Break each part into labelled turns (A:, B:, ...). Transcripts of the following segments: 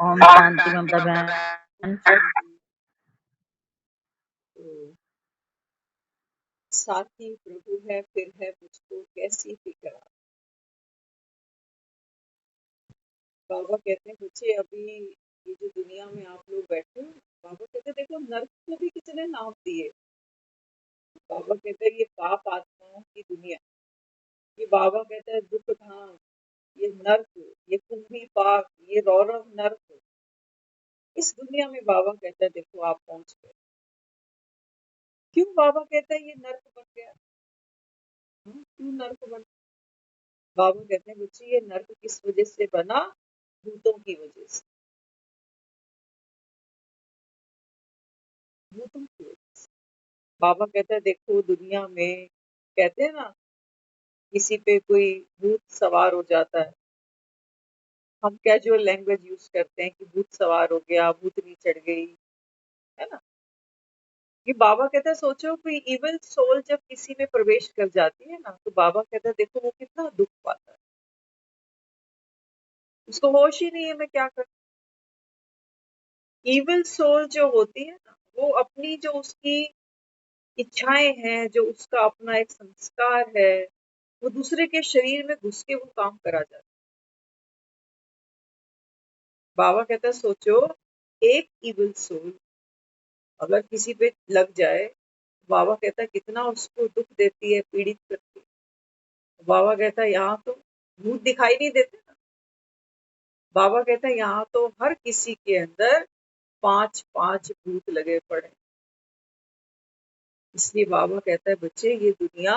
A: ओम शांति ममता बहन।
B: तो साथी प्रभु है फिर है मुझको कैसी फिक्र। बाबा कहते हैं बच्चे अभी ये जो दुनिया में आप लोग बैठे हो, बाबा कहते हैं देखो नर्क को भी कितने नाम दिए। बाबा कहते हैं ये पाप आत्माओं की दुनिया, ये बाबा कहते हैं दुख धाम, ये नर्क, ये कुंभी पाक, ये रौरव नर्क। इस दुनिया में बाबा कहता है देखो आप पहुंच गए। क्यों बाबा कहता है ये नर्क बन गया? क्यों नर्क बन? बाबा कहते हैं बच्चे ये नर्क किस वजह से बना? भूतों की वजह से। भूतों की वजह से। बाबा कहता है देखो दुनिया में कहते हैं ना, किसी पे कोई भूत सवार हो जाता है, हम कैजुअल लैंग्वेज यूज करते हैं कि भूत सवार हो गया, भूतनी चढ़ गई, है ना। ये बाबा कहता है सोचो कोई इविल सोल जब किसी में प्रवेश कर जाती है ना, तो बाबा कहता है देखो वो कितना दुख पाता है, उसको होश ही नहीं है मैं क्या करूं। इविल सोल जो होती है ना, वो अपनी जो उसकी इच्छाएं हैं, जो उसका अपना एक संस्कार है, वो दूसरे के शरीर में घुस के वो काम करा जाता है। बाबा कहता है सोचो एक इविल सोल अगर किसी पे लग जाए, बाबा कहता है कितना उसको दुख देती है, पीड़ित करती है। बाबा कहता है यहाँ तो भूत दिखाई नहीं देते ना। बाबा कहता है यहाँ तो हर किसी के अंदर 5-5 भूत लगे पड़े। इसलिए बाबा कहता है बच्चे ये दुनिया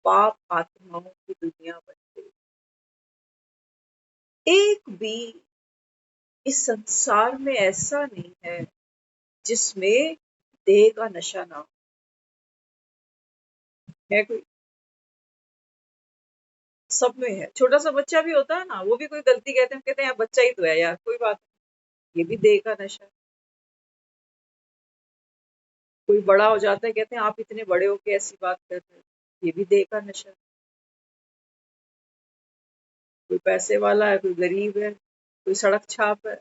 B: पाप आत्माओं की दुनिया बन गई। एक भी इस संसार में ऐसा नहीं है जिसमें देह का नशा ना हो। है कोई? सब में है। छोटा सा बच्चा भी होता है ना, वो भी कोई गलती कहते हैं, कहते हैं यार बच्चा ही तो है यार, कोई बात नहीं, ये भी देह का नशा है। कोई बड़ा हो जाता है, कहते हैं आप इतने बड़े हो के ऐसी बात कर रहे हो, ये भी देह का नशा है। कोई पैसे वाला है, कोई गरीब है, कोई सड़क छाप है।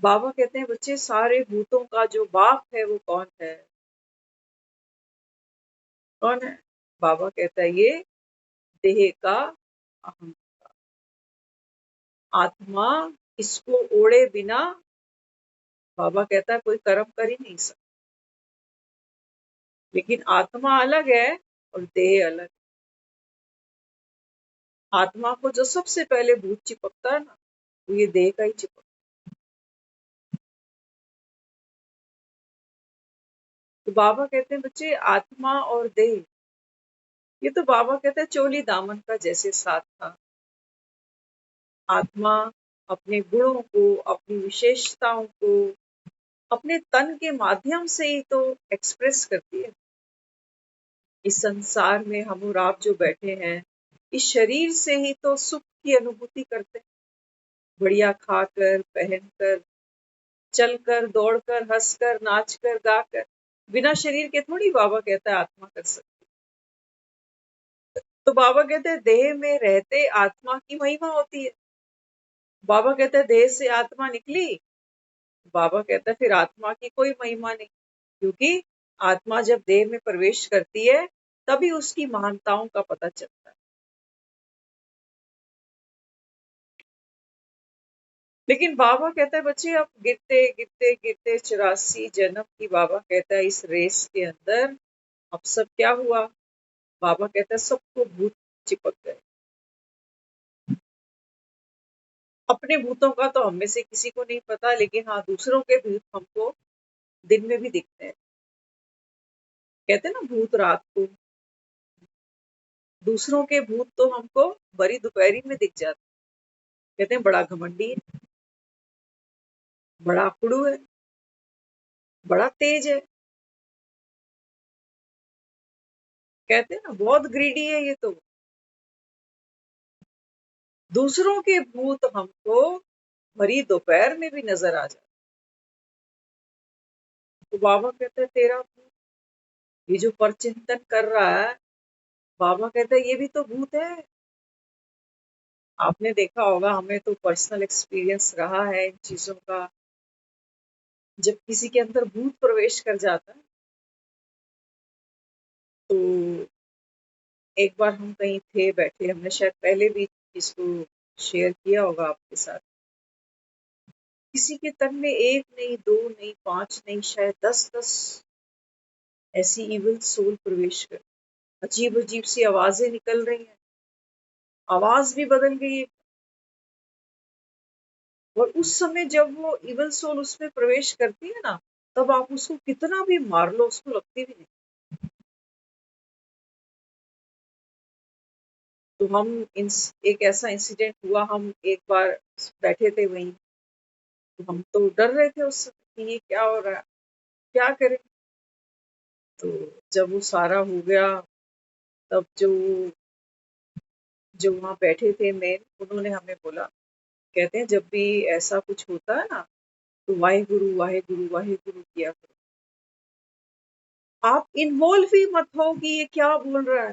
B: बाबा कहते हैं बच्चे सारे भूतों का जो बाप है वो कौन है? कौन है? बाबा कहता है ये देह का अहम आत्मा, इसको ओढ़े बिना बाबा कहता है कोई कर्म कर ही नहीं सकता। लेकिन आत्मा अलग है और देह अलग। आत्मा को जो सबसे पहले भूत चिपकता है ना, वो ये देह का ही चिपकता। तो बाबा कहते हैं बच्चे आत्मा और देह, ये तो बाबा कहते हैं चोली दामन का जैसे साथ था। आत्मा अपने गुणों को, अपनी विशेषताओं को अपने तन के माध्यम से ही तो एक्सप्रेस करती है। इस संसार में हम और आप जो बैठे हैं, इस शरीर से ही तो सुख की अनुभूति करते हैं। बढ़िया खाकर, पहनकर, चलकर, दौड़कर, हंसकर, नाचकर, गाकर। बिना शरीर के थोड़ी बाबा कहता है आत्मा कर सकती। तो बाबा कहते हैं देह में रहते आत्मा की महिमा होती है। बाबा कहते हैं देह से आत्मा निकली, बाबा कहता है फिर आत्मा की कोई महिमा नहीं, क्योंकि आत्मा जब देह में प्रवेश करती है तभी उसकी महानताओं का पता चलता है। लेकिन बाबा कहता है बच्चे अब गिरते गिरते गिरते 84 जन्म की बाबा कहता है इस रेस के अंदर अब सब क्या हुआ? बाबा कहता है सबको भूत चिपक गए। अपने भूतों का तो हम में से किसी को नहीं पता, लेकिन हाँ दूसरों के भूत हमको दिन में भी दिखते हैं। कहते हैं ना भूत रात को, दूसरों के भूत तो हमको बड़ी दोपहरी में दिख जाते। कहते हैं बड़ा घमंडी है, बड़ा अकड़ू है, बड़ा तेज है। कहते हैं ना बहुत ग्रीडी है ये तो। दूसरों के भूत हमको भरी दोपहर में भी नजर आ जाते। तो बाबा कहते हैं तेरा भूत, ये जो परचिंतन कर रहा है, बाबा कहता है ये भी तो भूत है। आपने देखा होगा, हमें तो पर्सनल एक्सपीरियंस रहा है इन चीजों का। जब किसी के अंदर भूत प्रवेश कर जाता है, तो एक बार हम कहीं थे बैठे, हमने शायद पहले भी इसको शेयर किया होगा आपके साथ। किसी के तन में एक नहीं, दो नहीं, पांच नहीं, शायद 10-10 ऐसी इविल सोल प्रवेश कर, अजीब अजीब सी आवाजें निकल रही हैं, आवाज भी बदल गई है। और उस समय जब वो इविल सोल उसमें प्रवेश करती है ना, तब आप उसको कितना भी मार लो, उसको लगती भी नहीं। तो हम एक ऐसा इंसिडेंट हुआ, हम एक बार बैठे थे वहीं, तो हम तो डर रहे थे उस समय कि ये क्या हो रहा है, क्या करें। तो जब वो सारा हो गया, तब जो जो वहाँ बैठे थे मेन, उन्होंने हमें बोला, कहते हैं जब भी ऐसा कुछ होता है ना, तो वाहेगुरु वाहेगुरु वाहेगुरु किया करो। आप इन्वॉल्व ही मत हो कि ये क्या बोल रहा है,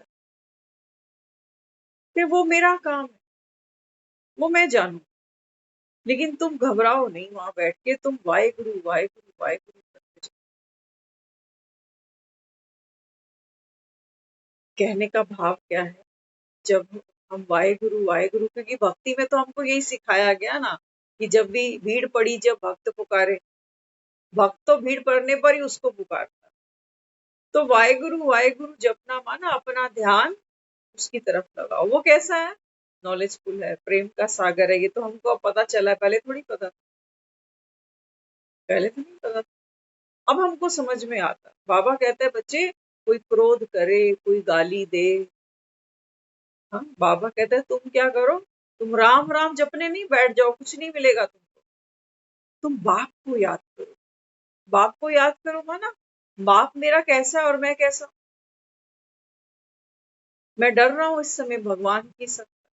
B: कि वो मेरा काम है, वो मैं जानू, लेकिन तुम घबराओ नहीं, वहां बैठ के तुम वाहेगुरु वाहेगुरु वाहेगुरु करते जाओ। कहने का भाव क्या है, जब हम वाहेगुरु वाहेगुरु, क्योंकि भक्ति में तो हमको यही सिखाया गया ना, कि जब भी भीड़ पड़ी, जब भक्त पुकारे, भक्त तो भीड़ पड़ने पर ही उसको पुकारता। तो वाहेगुरु जपना माना अपना ध्यान उसकी तरफ लगाओ। वो कैसा है, नॉलेजफुल है, प्रेम का सागर है। ये तो हमको अब पता चला है, पहले थोड़ी पता था, पहले तो नहीं पता था। अब हमको समझ में आता। बाबा कहते हैं बच्चे, कोई क्रोध करे, कोई गाली दे, हाँ, बाबा कहते हैं तुम क्या करो, तुम राम राम जपने नहीं बैठ जाओ, कुछ नहीं मिलेगा तुमको। तुम बाप को याद करो। बाप को याद करो माना, बाप मेरा कैसा है और मैं कैसा हूं। मैं डर रहा हूं इस समय भगवान की सत्ता।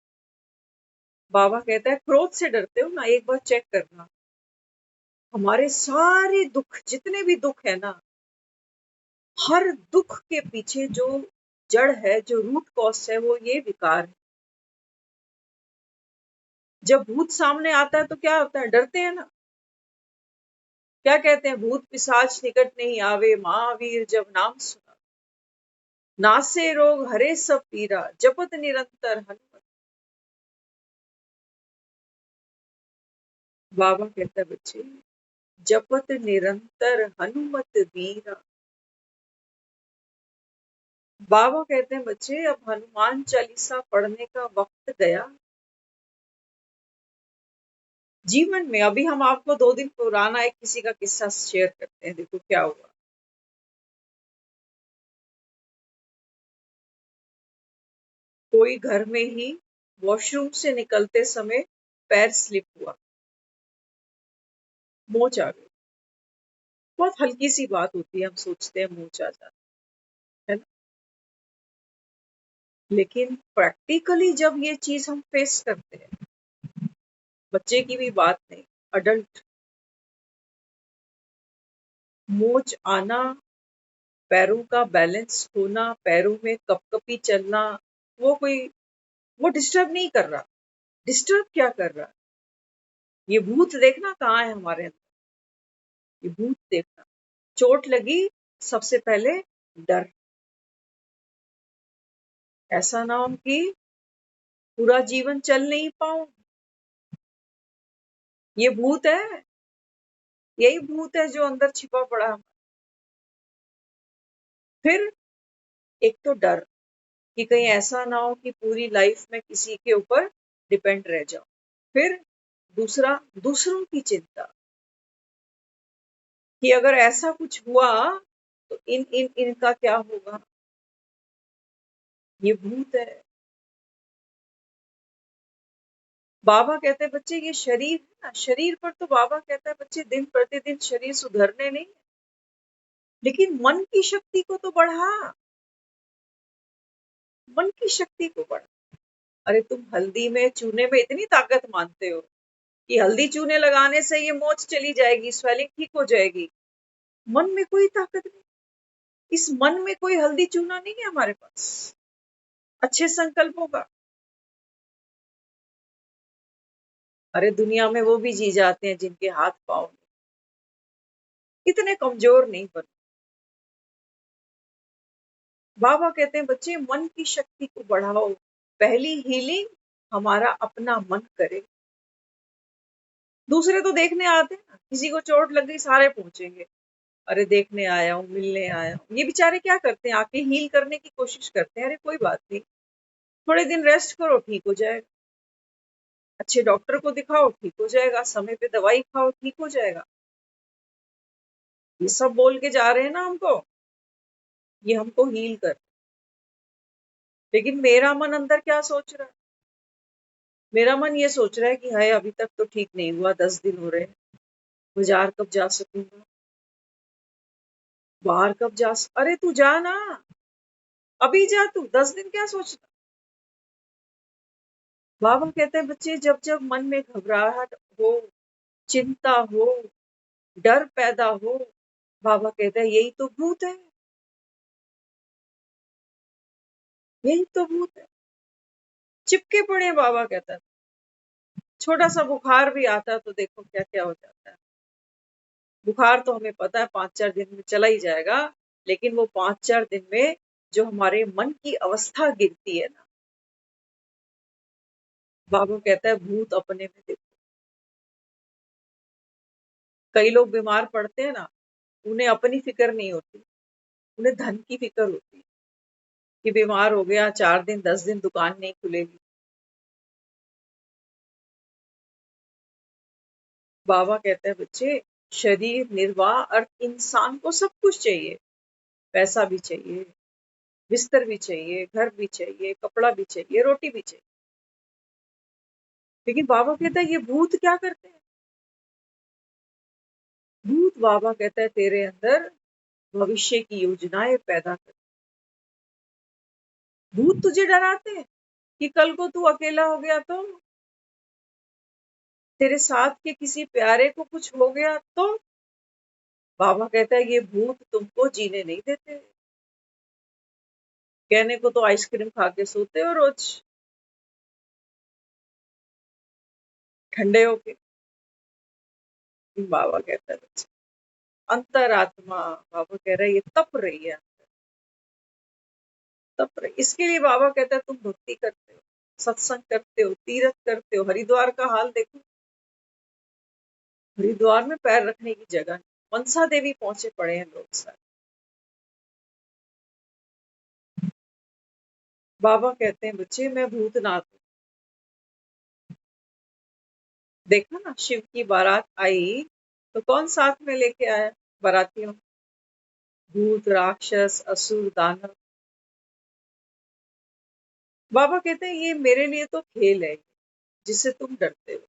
B: बाबा कहता है क्रोध से डरते हो ना, एक बार चेक करना, हमारे सारे दुख, जितने भी दुख है ना, हर दुख के पीछे जो जड़ है, जो रूट कॉज है, वो ये विकार है। जब भूत सामने आता है तो क्या होता है, डरते हैं ना। क्या कहते हैं, भूत पिशाच निकट नहीं आवे, महावीर जब नाम सुना, नासे रोग हरे सब पीरा, जपत निरंतर हनुमत। बाबा कहता है बच्चे, जपत निरंतर हनुमत बीरा। बाबा कहते हैं बच्चे, अब हनुमान चालीसा पढ़ने का वक्त गया। जीवन में अभी हम आपको 2 दिन पुराना एक किसी का किस्सा शेयर करते हैं, देखो क्या हुआ। कोई घर में ही वॉशरूम से निकलते समय पैर स्लिप हुआ, मोच आ गई। बहुत हल्की सी बात होती है, हम सोचते हैं मोच आ जाता है ना, लेकिन प्रैक्टिकली जब ये चीज हम फेस करते हैं, बच्चे की भी बात नहीं, अडल्ट, मोच आना, पैरों का बैलेंस होना, पैरों में कपकपी चलना, वो कोई, वो डिस्टर्ब नहीं कर रहा। डिस्टर्ब क्या कर रहा है, ये भूत देखना कहाँ है हमारे अंदर, ये भूत देखना। चोट लगी, सबसे पहले डर, ऐसा ना हो कि पूरा जीवन चल नहीं पाऊं। ये भूत है, यही भूत है जो अंदर छिपा पड़ा है। फिर एक तो डर, कि कहीं ऐसा ना हो कि पूरी लाइफ में किसी के ऊपर डिपेंड रह जाओ। फिर दूसरा, दूसरों की चिंता, कि अगर ऐसा कुछ हुआ तो इन इन इनका क्या होगा। ये भूत है। बाबा कहते हैं बच्चे, ये शरीर है ना, शरीर पर तो बाबा कहता है बच्चे दिन प्रतिदिन शरीर सुधरने नहीं, लेकिन मन की शक्ति को तो बढ़ा, मन की शक्ति को बढ़ा। अरे तुम हल्दी में, चूने में इतनी ताकत मानते हो कि हल्दी चूने लगाने से ये मोच चली जाएगी, स्वेलिंग ठीक हो जाएगी। मन में कोई ताकत नहीं, इस मन में कोई हल्दी चूना नहीं है हमारे पास, अच्छे संकल्पों का। अरे दुनिया में वो भी जी जाते हैं जिनके हाथ पाँव नहीं, इतने कमजोर नहीं बनो। बाबा कहते हैं बच्चे मन की शक्ति को बढ़ाओ। पहली हीलिंग हमारा अपना मन करे। दूसरे तो देखने आते हैं ना, किसी को चोट लग गई सारे पहुंचेंगे, अरे देखने आया हूँ, मिलने आया हूँ। ये बेचारे क्या करते हैं, आके हील करने की कोशिश करते हैं। अरे कोई बात नहीं, थोड़े दिन रेस्ट करो, ठीक हो जाएगा। अच्छे डॉक्टर को दिखाओ, ठीक हो जाएगा। समय पे दवाई खाओ, ठीक हो जाएगा। ये सब बोल के जा रहे हैं ना हमको, ये हमको हील कर। लेकिन मेरा मन अंदर क्या सोच रहा है? मेरा मन ये सोच रहा है कि हाय अभी तक तो ठीक नहीं हुआ, 10 दिन हो रहे हैं, बाजार कब जा सकूंगा, बाहर कब जा अरे तू जा ना, अभी जा तू, 10 दिन क्या सोचना। बाबा कहते हैं बच्चे जब जब मन में घबराहट हो, चिंता हो, डर पैदा हो, बाबा कहते हैं यही तो भूत है, यही तो भूत है। चिपके पड़े हैं, बाबा कहता है। छोटा सा बुखार भी आता है तो देखो क्या क्या हो जाता है। बुखार तो हमें पता है 5-4 दिन में चला ही जाएगा, लेकिन वो 5-4 दिन में जो हमारे मन की अवस्था गिरती है ना, बाबू कहता है भूत अपने में देखो। कई लोग बीमार पड़ते हैं ना, उन्हें अपनी फिक्र नहीं होती, उन्हें धन की फिक्र होती है कि बीमार हो गया, 4 दिन 10 दिन दुकान नहीं खुलेगी। बाबा कहते हैं बच्चे शरीर निर्वाह अर्थ इंसान को सब कुछ चाहिए, पैसा भी चाहिए, बिस्तर भी चाहिए, घर भी चाहिए, कपड़ा भी चाहिए, रोटी भी चाहिए। लेकिन बाबा कहता है ये भूत क्या करते हैं? भूत, बाबा कहता है तेरे अंदर भविष्य की योजनाएं पैदा कर। भूत तुझे डराते हैं कि कल को तू अकेला हो गया तो, तेरे साथ के किसी प्यारे को कुछ हो गया तो। बाबा कहता है ये भूत तुमको जीने नहीं देते। कहने को तो आइसक्रीम खा के सोते हो रोज ठंडे होके। बाबा कहता है बच्चे अंतरात्मा, बाबा कह रहा है ये तप रही है, तप रही। इसके लिए बाबा कहता है तुम भक्ति करते हो, सत्संग करते हो, तीर्थ करते हो। हरिद्वार का हाल देखो, हरिद्वार में पैर रखने की जगह नहीं। मनसा देवी पहुंचे पड़े हैं लोग सारे। बाबा कहते हैं बच्चे मैं भूतनाथ हूँ। देखा ना, शिव की बारात आई तो कौन साथ में लेके आया बारातियों? भूत, राक्षस, असुर, दानव। बाबा कहते हैं ये मेरे लिए तो खेल है, जिससे तुम डरते हो।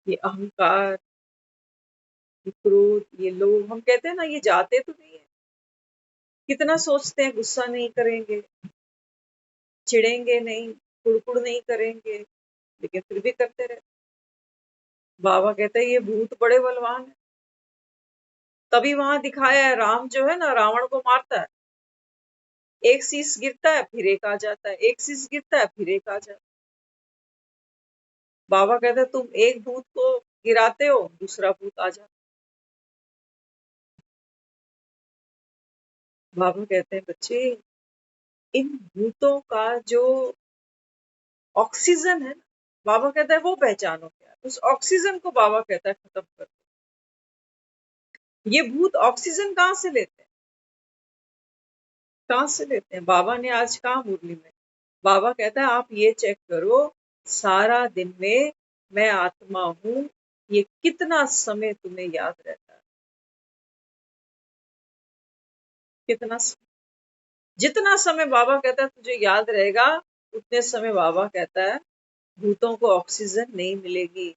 B: ये अहंकार, ये क्रोध, ये लोभ, हम कहते हैं ना ये जाते तो नहीं है। कितना सोचते हैं गुस्सा नहीं करेंगे, चिढ़ेंगे नहीं, कुड़कुड़ नहीं करेंगे, लेकिन फिर भी करते रहे। बाबा कहते हैं ये भूत बड़े बलवान है। तभी वहां दिखाया है, राम जो है ना रावण को मारता है, एक शीश गिरता है फिर एक आ जाता है, एक शीश गिरता है फिर एक आ जाता है। बाबा कहते हैं तुम एक भूत को गिराते हो, दूसरा भूत आ जाता है। बाबा कहते हैं बच्चे इन भूतों का जो ऑक्सीजन है ना, बाबा कहता है वो पहचानो क्या है। उस ऑक्सीजन को बाबा कहता है खत्म कर दो। ये भूत ऑक्सीजन कहाँ से लेते हैं? कहाँ से लेते हैं? बाबा ने आज कहा मुरली में, बाबा कहता है आप ये चेक करो सारा दिन में मैं आत्मा हूँ, ये कितना समय तुम्हें याद रहता है? कितना जितना समय बाबा कहता है तुझे याद रहेगा, उतने समय बाबा कहता है भूतों को ऑक्सीजन नहीं मिलेगी।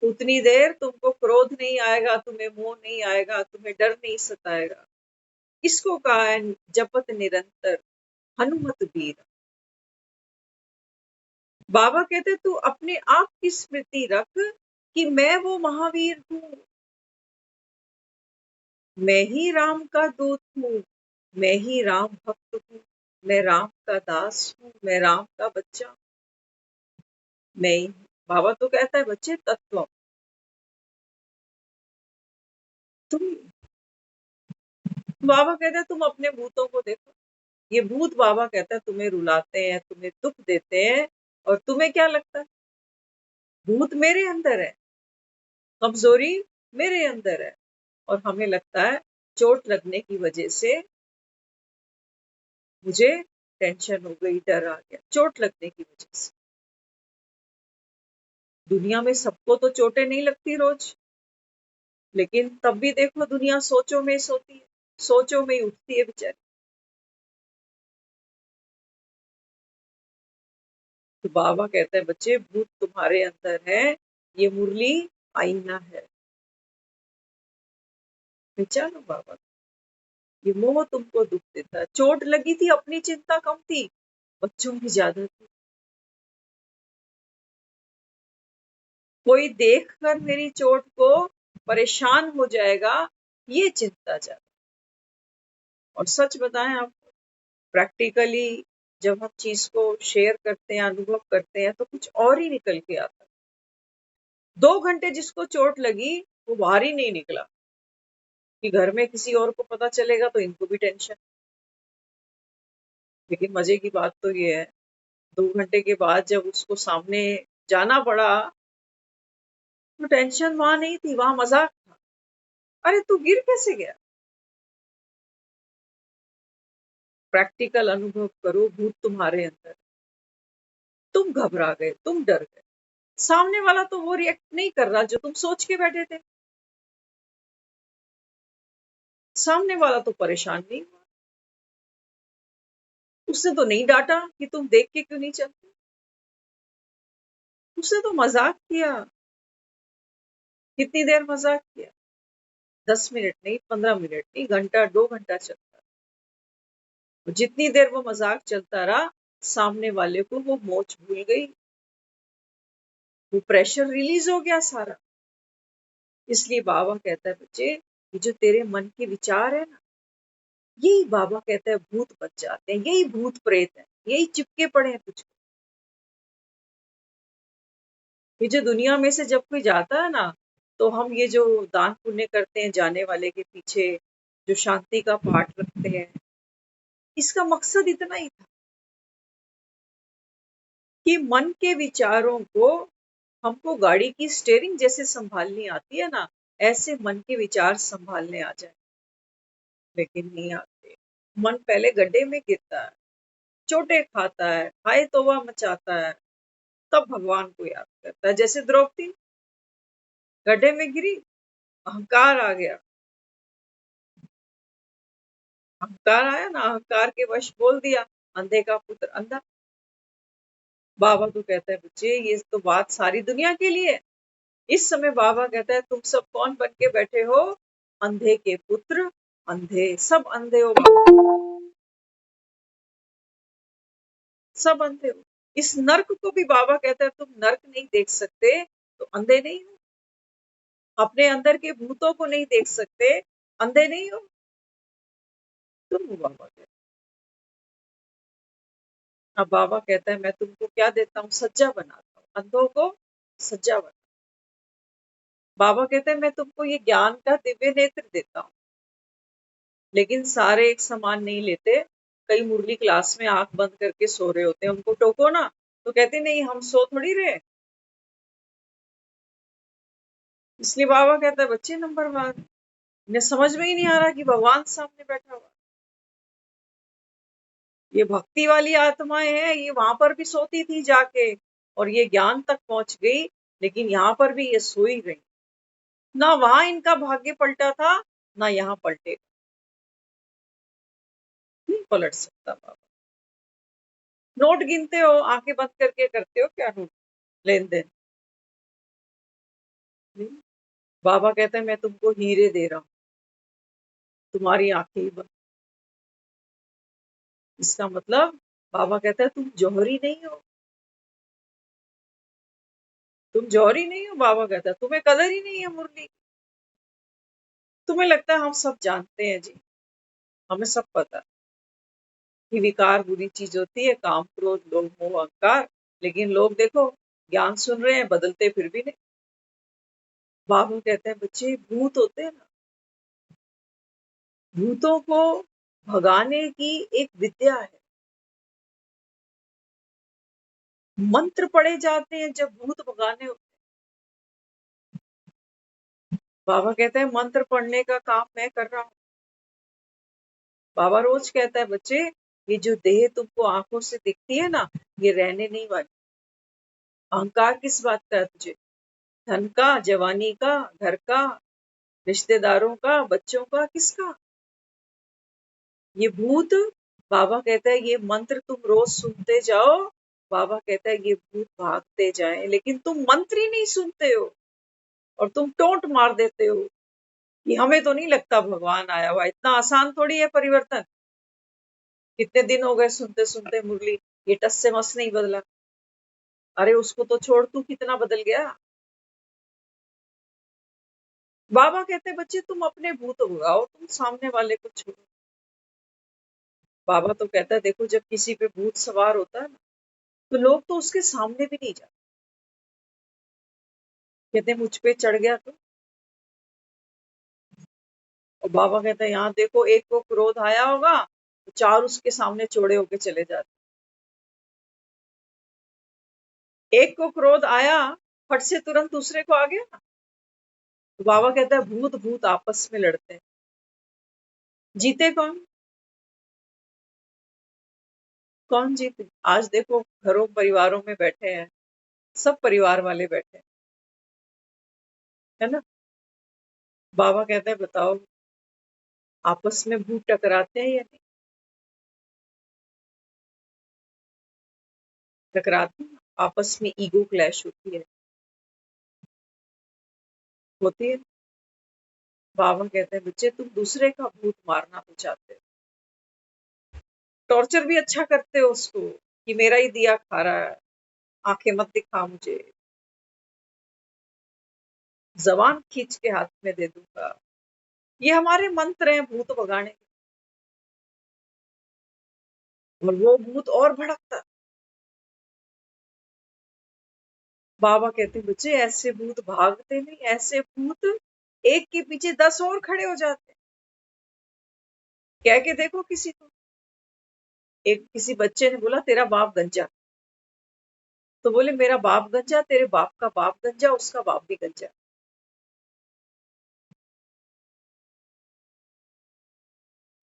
B: उतनी देर तुमको क्रोध नहीं आएगा, तुम्हें मोह नहीं आएगा, तुम्हें डर नहीं सताएगा। इसको कहा है जपत निरंतर हनुमत वीर। बाबा कहते तू अपने आप की स्मृति रख कि मैं वो महावीर हूँ, मैं ही राम का दूत हूँ, मैं ही राम भक्त हूँ, मैं राम का दास हूँ, मैं राम का बच्चा हूँ। नहीं, बाबा तो कहता है बच्चे तत्व तुम, बाबा कहता है तुम अपने भूतों को देखो। ये भूत बाबा कहता है तुम्हें रुलाते हैं, तुम्हें दुख देते हैं, और तुम्हें क्या लगता है भूत मेरे अंदर है, कमजोरी मेरे अंदर है, और हमें लगता है चोट लगने की वजह से मुझे टेंशन हो गई, डर आ गया, चोट लगने की वजह से। दुनिया में सबको तो चोटें नहीं लगती रोज, लेकिन तब भी देखो दुनिया सोचों में सोती है, सोचों में ही उठती है बेचारी। तो बाबा कहते हैं बच्चे भूत तुम्हारे अंदर है, ये मुरली आईना है, पहचानो बाबा। ये मोह तुमको दुख देता है, चोट लगी थी अपनी चिंता कम थी, बच्चों की ज्यादा थी। कोई देखकर मेरी चोट को परेशान हो जाएगा, ये चिंता ज्यादा। और सच बताएं आप, प्रैक्टिकली जब हम चीज को शेयर करते हैं, अनुभव करते हैं, तो कुछ और ही निकल के आता है। 2 घंटे जिसको चोट लगी वो बाहर ही नहीं निकला, कि घर में किसी और को पता चलेगा तो इनको भी टेंशन। लेकिन मजे की बात तो ये है, 2 घंटे के बाद जब उसको सामने जाना पड़ा, तो टेंशन वहां नहीं थी, वहां मजाक था। अरे तू गिर कैसे गया? प्रैक्टिकल अनुभव करो, भूत तुम्हारे अंदर, तुम घबरा गए, तुम डर गए, सामने वाला तो वो रिएक्ट नहीं कर रहा जो तुम सोच के बैठे थे, सामने वाला तो परेशान नहीं हुआ, उसने तो नहीं डांटा कि तुम देख के क्यों नहीं चलते, उसने तो मजाक किया। कितनी देर मजाक किया? 10 मिनट नहीं, 15 मिनट नहीं, घंटा 2 घंटा चलता। जितनी देर वो मजाक चलता रहा, सामने वाले को वो मोच भूल गई, वो प्रेशर रिलीज हो गया सारा। इसलिए बाबा कहता है बच्चे, ये जो तेरे मन के विचार है ना, यही बाबा कहता है भूत बन जाते हैं, यही भूत प्रेत है, यही चिपके पड़े हैं तुझको। ये जो दुनिया में से जब कोई जाता है ना, तो हम ये जो दान पुण्य करते हैं जाने वाले के पीछे, जो शांति का पाठ रखते हैं, इसका मकसद इतना ही था कि मन के विचारों को, हमको गाड़ी की स्टेयरिंग जैसे संभालनी आती है ना, ऐसे मन के विचार संभालने आ जाए। लेकिन नहीं आते, मन पहले गड्ढे में गिरता है, चोटें खाता है, हाय तौबा मचाता है, तब भगवान को याद करता है। जैसे द्रौपदी गड्ढे में गिरी, अहंकार आ गया, अहंकार आया ना, अहंकार के वश बोल दिया, अंधे का पुत्र अंधा। बाबा तो कहता है बच्चे, ये तो बात सारी दुनिया के लिए है। इस समय बाबा कहता है तुम सब कौन बन के बैठे हो? अंधे के पुत्र अंधे, सब अंधे हो बाबा, सब अंधे हो। इस नर्क को भी बाबा कहता है तुम नर्क नहीं देख सकते तो अंधे नहीं हो, अपने अंदर के भूतों को नहीं देख सकते, अंधे नहीं हो तुम हो। बाबा कहता है, अब बाबा कहता है मैं तुमको क्या देता हूँ? सज्जा बनाता हूँ, अंधों को सज्जा बना। बाबा कहते हैं मैं तुमको ये ज्ञान का दिव्य नेत्र देता हूँ, लेकिन सारे एक समान नहीं लेते। कई मुरली क्लास में आंख बंद करके सो रहे होते हैं, उनको टोको ना तो कहते नहीं हम सो थोड़ी रहे। इसलिए बाबा कहता है बच्चे नंबर 1, इन्हें समझ में ही नहीं आ रहा कि भगवान सामने बैठा हुआ। ये भक्ति वाली आत्माएं हैं, ये वहां पर भी सोती थी जाके, और ये ज्ञान तक पहुंच गई, लेकिन यहाँ पर भी ये सोई रही। ना वहां इनका भाग्य पलटा था, ना यहाँ पलटेगा, नहीं पलट सकता बाबा। नोट गिनते हो, आंखें बंद करके करते हो क्या नोट लेन देन? बाबा कहते हैं मैं तुमको हीरे दे रहा हूँ, तुम्हारी आंखें ही बंद। इसका मतलब बाबा कहता है तुम जौहरी नहीं हो, तुम जौहरी नहीं हो। बाबा कहता है तुम्हें कदर ही नहीं है मुरली, तुम्हें लगता है हम सब जानते हैं जी, हमें सब पता है कि विकार बुरी चीज होती है, काम क्रोध लोभ मोह अहंकार। लेकिन लोग देखो ज्ञान सुन रहे हैं, बदलते फिर भी नहीं। बाबा कहते हैं बच्चे भूत होते हैं ना, भूतों को भगाने की एक विद्या है। मंत्र पढ़े जाते हैं जब भूत भगाने होते हैं। बाबा कहते हैं मंत्र पढ़ने का काम मैं कर रहा हूँ। बाबा रोज कहता है बच्चे ये जो देह तुमको आंखों से दिखती है ना, ये रहने नहीं वाली। अहंकार किस बात का है तुझे? धन का, जवानी का, घर का, रिश्तेदारों का, बच्चों का, किसका? ये भूत, बाबा कहता है ये मंत्र तुम रोज सुनते जाओ, बाबा कहता है ये भूत भागते जाए, लेकिन तुम मंत्र ही नहीं सुनते हो और तुम टोंट मार देते हो कि हमें तो नहीं लगता भगवान आया हुआ। इतना आसान थोड़ी है परिवर्तन। कितने दिन हो गए सुनते सुनते मुरली, ये टस से मस नहीं बदला। अरे उसको तो छोड़, तू कितना बदल गया। बाबा कहते हैं बच्चे तुम अपने भूत भगाओ, तुम सामने वाले को छोड़ो। बाबा तो कहता है देखो जब किसी पे भूत सवार होता है ना, तो लोग तो उसके सामने भी नहीं जाते। कहते हैं मुझ पे चढ़ गया तो। और बाबा कहते हैं यहाँ देखो एक को क्रोध आया होगा तो चार उसके सामने चौड़े होके चले जाते। एक को क्रोध आया, फट से तुरंत दूसरे को आ गया ना। तो बाबा कहता है भूत भूत आपस में लड़ते हैं, जीते कौन? कौन जीते? आज देखो घरों परिवारों में बैठे हैं, सब परिवार वाले बैठे हैं, है ना। बाबा कहते हैं बताओ आपस में भूत टकराते हैं या नहीं? टकराते हैं, आपस में ईगो क्लैश होती है, होती है। बाबा कहते हैं बच्चे तुम दूसरे का भूत मारना तो चाहते हो, टॉर्चर भी अच्छा करते हो उसको कि मेरा ही दिया खा रहा है, आंखें मत दिखा मुझे, जबान खींच के हाथ में दे दूंगा। ये हमारे मंत्र हैं भूत भगाने के। और वो भूत और भड़कता। बाबा कहते हैं बच्चे ऐसे भूत भागते नहीं, ऐसे भूत एक के पीछे 10 और खड़े हो जाते हैं। कह के देखो किसी को। एक किसी बच्चे ने बोला तेरा बाप गंजा, तो बोले मेरा बाप गंजा, तेरे बाप का बाप गंजा, उसका बाप भी गंजा।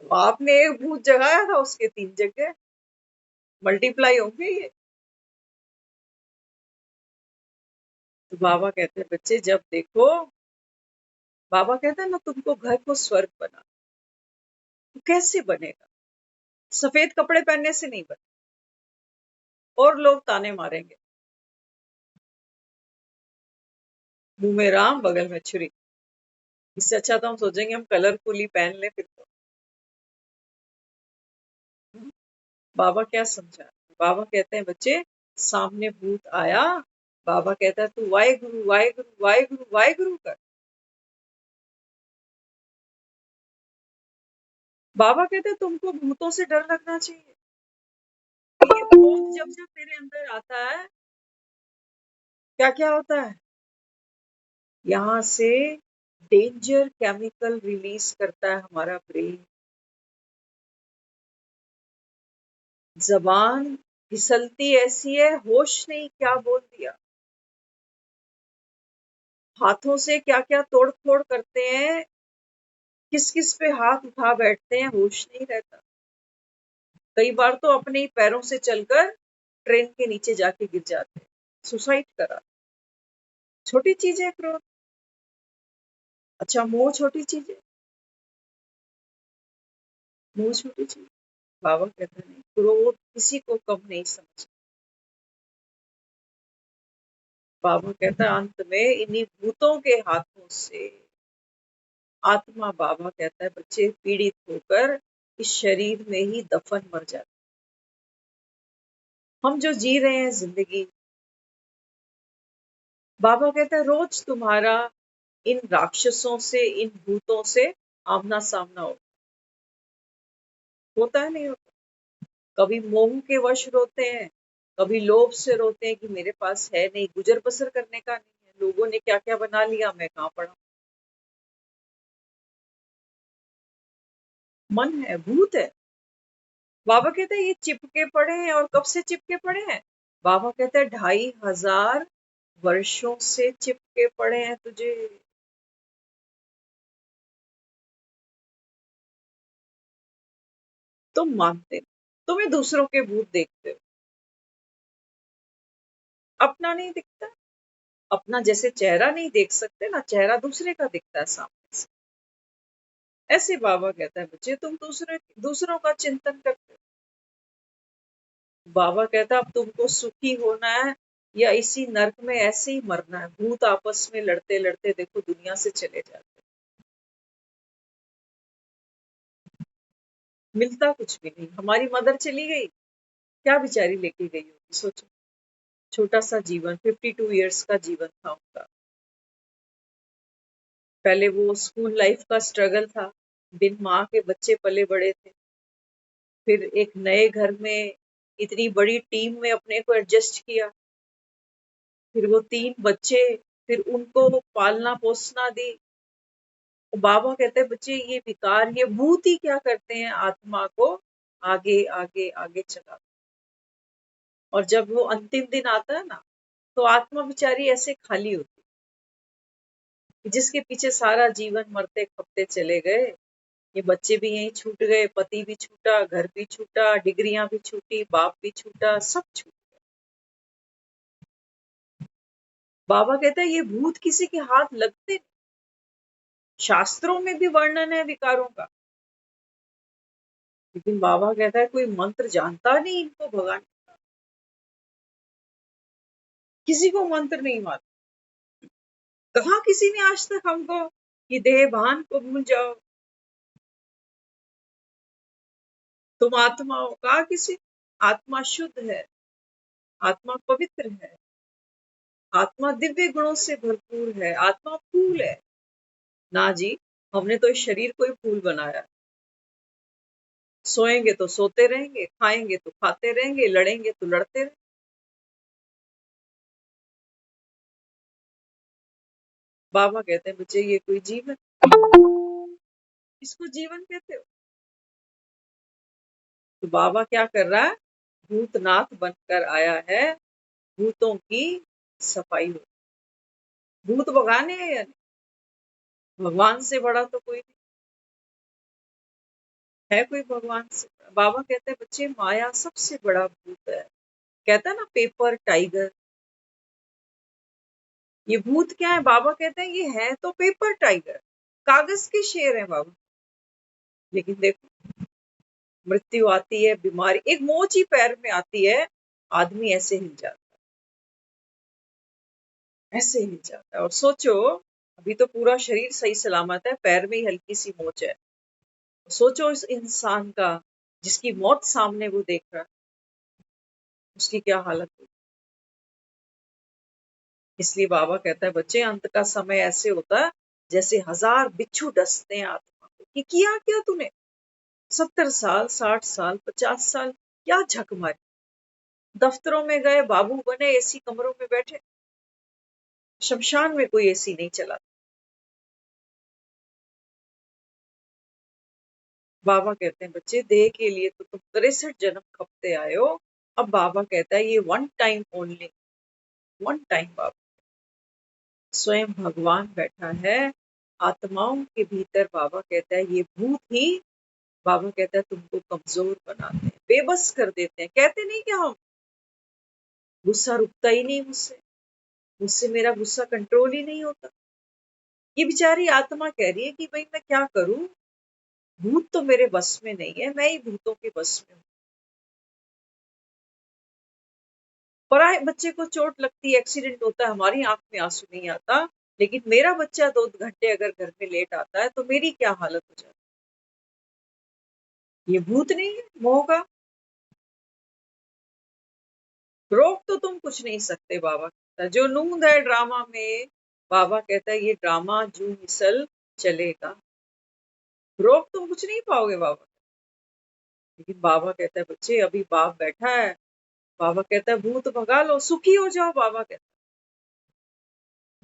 B: बाप ने एक भूत जगाया था, उसके 3 जग गए। मल्टीप्लाई होंगे ये। तो बाबा कहते हैं बच्चे जब देखो, बाबा कहते हैं ना तुमको घर को स्वर्ग बना, तो कैसे बनेगा? सफेद कपड़े पहनने से नहीं बने, और लोग ताने मारेंगे, मुंह में राम बगल में छुरी। इससे अच्छा तो हम सोचेंगे हम कलरफुल ही पहन ले फिर तो। बाबा क्या समझा? बाबा कहते हैं बच्चे सामने भूत आया, बाबा कहता है तू वाहे गुरु वाहे गुरु वाहे गुरु वाहे गुरु कर। बाबा कहते हैं तुमको भूतों से डर लगना चाहिए। ये क्रोध जब जब तेरे अंदर आता है, क्या क्या होता है? यहाँ से डेंजर केमिकल रिलीज करता है हमारा ब्रेन। जबान फिसलती ऐसी है, होश नहीं क्या बोल दिया। हाथों से क्या क्या तोड़ फोड़ करते हैं, किस किस पे हाथ उठा बैठते हैं, होश नहीं रहता। कई बार तो अपने ही पैरों से चलकर ट्रेन के नीचे जाके गिर जाते हैं, सुसाइड करा। छोटी चीज है क्रोध। अच्छा मोह छोटी चीज है? मोह छोटी चीज? बाबा कहता नहीं, क्रोध किसी को कम नहीं समझ। बाबा कहता है अंत में इन्हीं भूतों के हाथों से आत्मा, बाबा कहता है बच्चे पीड़ित होकर इस शरीर में ही दफन मर जाते। हम जो जी रहे हैं जिंदगी, बाबा कहता है रोज तुम्हारा इन राक्षसों से, इन भूतों से आमना सामना होता है नहीं होता? कभी मोह के वश रोते हैं, कभी लोभ से रोते हैं कि मेरे पास है नहीं, गुजर बसर करने का नहीं है, लोगों ने क्या क्या बना लिया, मैं कहाँ पड़ा। मन है, भूत है। बाबा कहते हैं ये चिपके पड़े हैं, और कब से चिपके पड़े हैं? बाबा कहते हैं 2500 वर्षों से चिपके पड़े हैं तुझे। तुम मानते हो, तुम्हें दूसरों के भूत देखते हो, अपना नहीं दिखता। अपना जैसे चेहरा नहीं देख सकते ना, चेहरा दूसरे का दिखता है सामने से। ऐसे बाबा कहता है बच्चे तुम दूसरों का चिंतन करते हो। बाबा कहता है अब तुमको सुखी होना है या इसी नर्क में ऐसे ही मरना है। भूत आपस में लड़ते लड़ते देखो दुनिया से चले जाते हैं। मिलता कुछ भी नहीं। हमारी मदर चली गई, क्या बेचारी लेके गई होगी सोचो। छोटा सा जीवन, 52 इयर्स का जीवन था उनका। पहले वो स्कूल लाइफ का स्ट्रगल था, बिन माँ के बच्चे पले बड़े थे। फिर एक नए घर में इतनी बड़ी टीम में अपने को एडजस्ट किया। फिर वो 3 बच्चे, फिर उनको पालना पोसना दी। तो बाबा कहते हैं बच्चे ये विकार, ये भूत ही क्या करते हैं, आत्मा को आगे आगे आगे चलाते। और जब वो अंतिम दिन आता है ना, तो आत्मा बेचारी ऐसे खाली होती है, जिसके पीछे सारा जीवन मरते खपते चले गए। ये बच्चे भी यहीं छूट गए, पति भी छूटा, घर भी छूटा, डिग्रियां भी छूटी, बाप भी छूटा, सब छूट। बाबा कहता है ये भूत किसी के हाथ लगते नहीं। शास्त्रों में भी वर्णन है विकारों का, लेकिन बाबा कहता है कोई मंत्र जानता नहीं इनको भगाने का। किसी को मंत्र नहीं मालूम। कहा किसी ने आज तक हमको कि देह भान को भूल जाओ, तुम आत्मा हो। कहा किसी? आत्मा शुद्ध है, आत्मा पवित्र है, आत्मा दिव्य गुणों से भरपूर है, आत्मा फूल है। ना जी, हमने तो इस शरीर को ही फूल बनाया। सोएंगे तो सोते रहेंगे, खाएंगे तो खाते रहेंगे, लड़ेंगे तो लड़ते रहेंगे। बाबा कहते हैं बच्चे ये कोई जीवन, इसको जीवन कहते हो? तो बाबा क्या कर रहा है? भूतनाथ बनकर आया है, भूतों की सफाई हो। भूत भगाने हैं या नहीं? भगवान से बड़ा तो कोई नहीं है। कोई भगवान से बड़ा? बाबा कहते हैं बच्चे माया सबसे बड़ा भूत है। कहता है ना पेपर टाइगर, ये भूत क्या है? बाबा कहते हैं ये है तो पेपर टाइगर, कागज के शेर है बाबा। लेकिन देखो, मृत्यु आती है, बीमारी, एक मोच ही पैर में आती है, आदमी ऐसे हिल जाता है, ऐसे हिल जाता है। और सोचो, अभी तो पूरा शरीर सही सलामत है, पैर में ही हल्की सी मोच है। सोचो इस इंसान का, जिसकी मौत सामने वो देख रहा है, उसकी क्या हालत होगी। इसलिए बाबा कहता है बच्चे अंत का समय ऐसे होता है जैसे 1000 बिच्छू डसते हैं आत्मा को कि किया क्या तूने। 70 साल, 60 साल, 50 साल क्या झक मारी। दफ्तरों में गए, बाबू बने, एसी कमरों में बैठे। शमशान में कोई एसी नहीं चला। बाबा कहते हैं बच्चे देह के लिए तो तुम 63 जन्म खपते आए हो। अब बाबा कहता है ये one time only, one time. बाबा स्वयं भगवान बैठा है आत्माओं के भीतर। बाबा कहता है ये भूत ही, बाबा कहता है तुमको कमजोर बनाते हैं, बेबस कर देते हैं। कहते नहीं कि हम गुस्सा रुकता ही नहीं मुझसे, मुझसे मेरा गुस्सा कंट्रोल ही नहीं होता। ये बेचारी आत्मा कह रही है कि भाई मैं क्या करूं, भूत तो मेरे बस में नहीं है, मैं ही भूतों के बस में हूँ। पराए बच्चे को चोट लगती है, एक्सीडेंट होता है, हमारी आंख में आंसू नहीं आता, लेकिन मेरा बच्चा 2 घंटे अगर घर में लेट आता है तो मेरी क्या हालत हो जाती है। ये भूत नहीं है मोह का। रोक तो तुम कुछ नहीं सकते। बाबा कहता है जो नूंद है ड्रामा में, बाबा कहता है ये ड्रामा जू मिसल चलेगा। रोक तुम कुछ नहीं पाओगे बाबा। लेकिन बाबा कहता है बच्चे अभी बाप बैठा है, बाबा कहता है भूत भगा लो, सुखी हो जाओ, बाबा कहता है।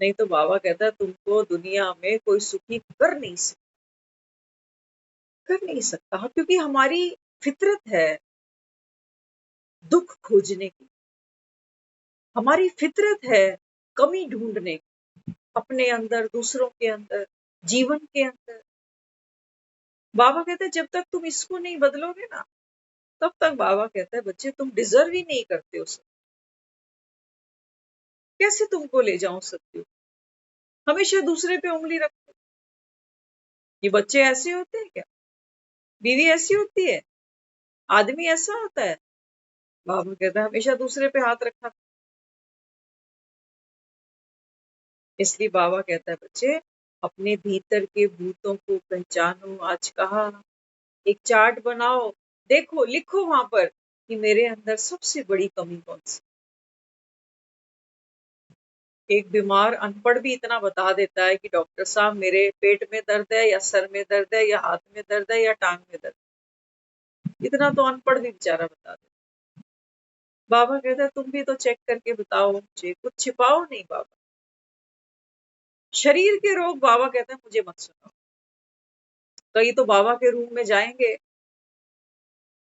B: नहीं तो बाबा कहता है तुमको दुनिया में कोई सुखी कर नहीं सकता, क्योंकि हमारी फितरत है दुख खोजने की, हमारी फितरत है कमी ढूंढने की, अपने अंदर, दूसरों के अंदर, जीवन के अंदर। बाबा कहते हैं जब तक तुम इसको नहीं बदलोगे ना, तब तक बाबा कहता है बच्चे तुम डिजर्व ही नहीं करते हो सब। कैसे तुमको ले जाऊं सत्य, हमेशा दूसरे पे उंगली रखते। ये बच्चे ऐसे होते हैं क्या? बीवी ऐसी होती है? आदमी ऐसा होता है? बाबा कहता है हमेशा दूसरे पे हाथ रखा। इसलिए बाबा कहता है बच्चे अपने भीतर के भूतों को पहचानो। आज कहा एक चार्ट बनाओ, देखो, लिखो वहां पर कि मेरे अंदर सबसे बड़ी कमी कौन सी। एक बीमार अनपढ़ भी इतना बता देता है कि डॉक्टर साहब मेरे पेट में दर्द है, या सर में दर्द है, या हाथ में दर्द है, या टांग में दर्द है। इतना तो अनपढ़ भी बेचारा बता देता। बाबा कहता है तुम भी तो चेक करके बताओ मुझे, कुछ छिपाओ नहीं बाबा। शरीर के रोग बाबा कहते हैं मुझे मत सुनाओ। कई तो बाबा के रूम में जाएंगे,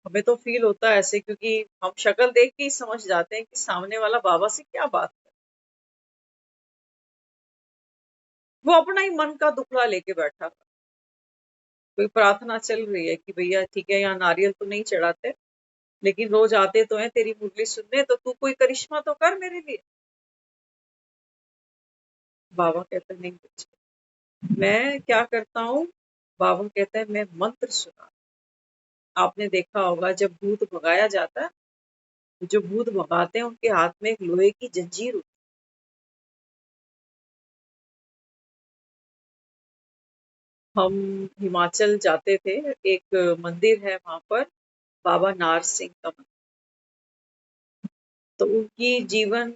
B: हमें तो फील होता है ऐसे, क्योंकि हम शक्ल देख के ही समझ जाते हैं कि सामने वाला बाबा से क्या बात है। वो अपना ही मन का दुखड़ा लेके बैठा है। कोई प्रार्थना चल रही है कि भैया ठीक है यहाँ नारियल तो नहीं चढ़ाते, लेकिन रोज आते तो हैं तेरी मुरली सुनने, तो तू कोई करिश्मा तो कर मेरे लिए। बाबा कहते हैं नहीं बच्चे, मैं क्या करता हूँ? बाबा कहता है मैं मंत्र सुना। आपने देखा होगा जब भूत भगाया जाता है, तो जो भूत भगाते हैं उनके हाथ में एक लोहे की जंजीर होती है। हम हिमाचल जाते थे, एक मंदिर है वहां पर, बाबा नार सिंह का मंदिर। तो उनकी जीवन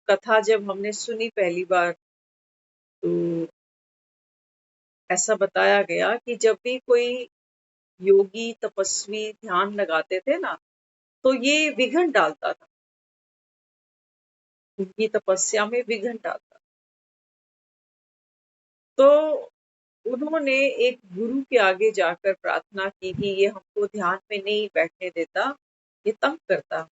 B: कथा जब हमने सुनी पहली बार, तो ऐसा बताया गया कि जब भी कोई योगी तपस्वी ध्यान लगाते थे ना, तो ये विघ्न डालता था, उनकी तपस्या में विघ्न डालता। तो उन्होंने एक गुरु के आगे जाकर प्रार्थना की कि ये हमको ध्यान में नहीं बैठने देता, ये तंग करता।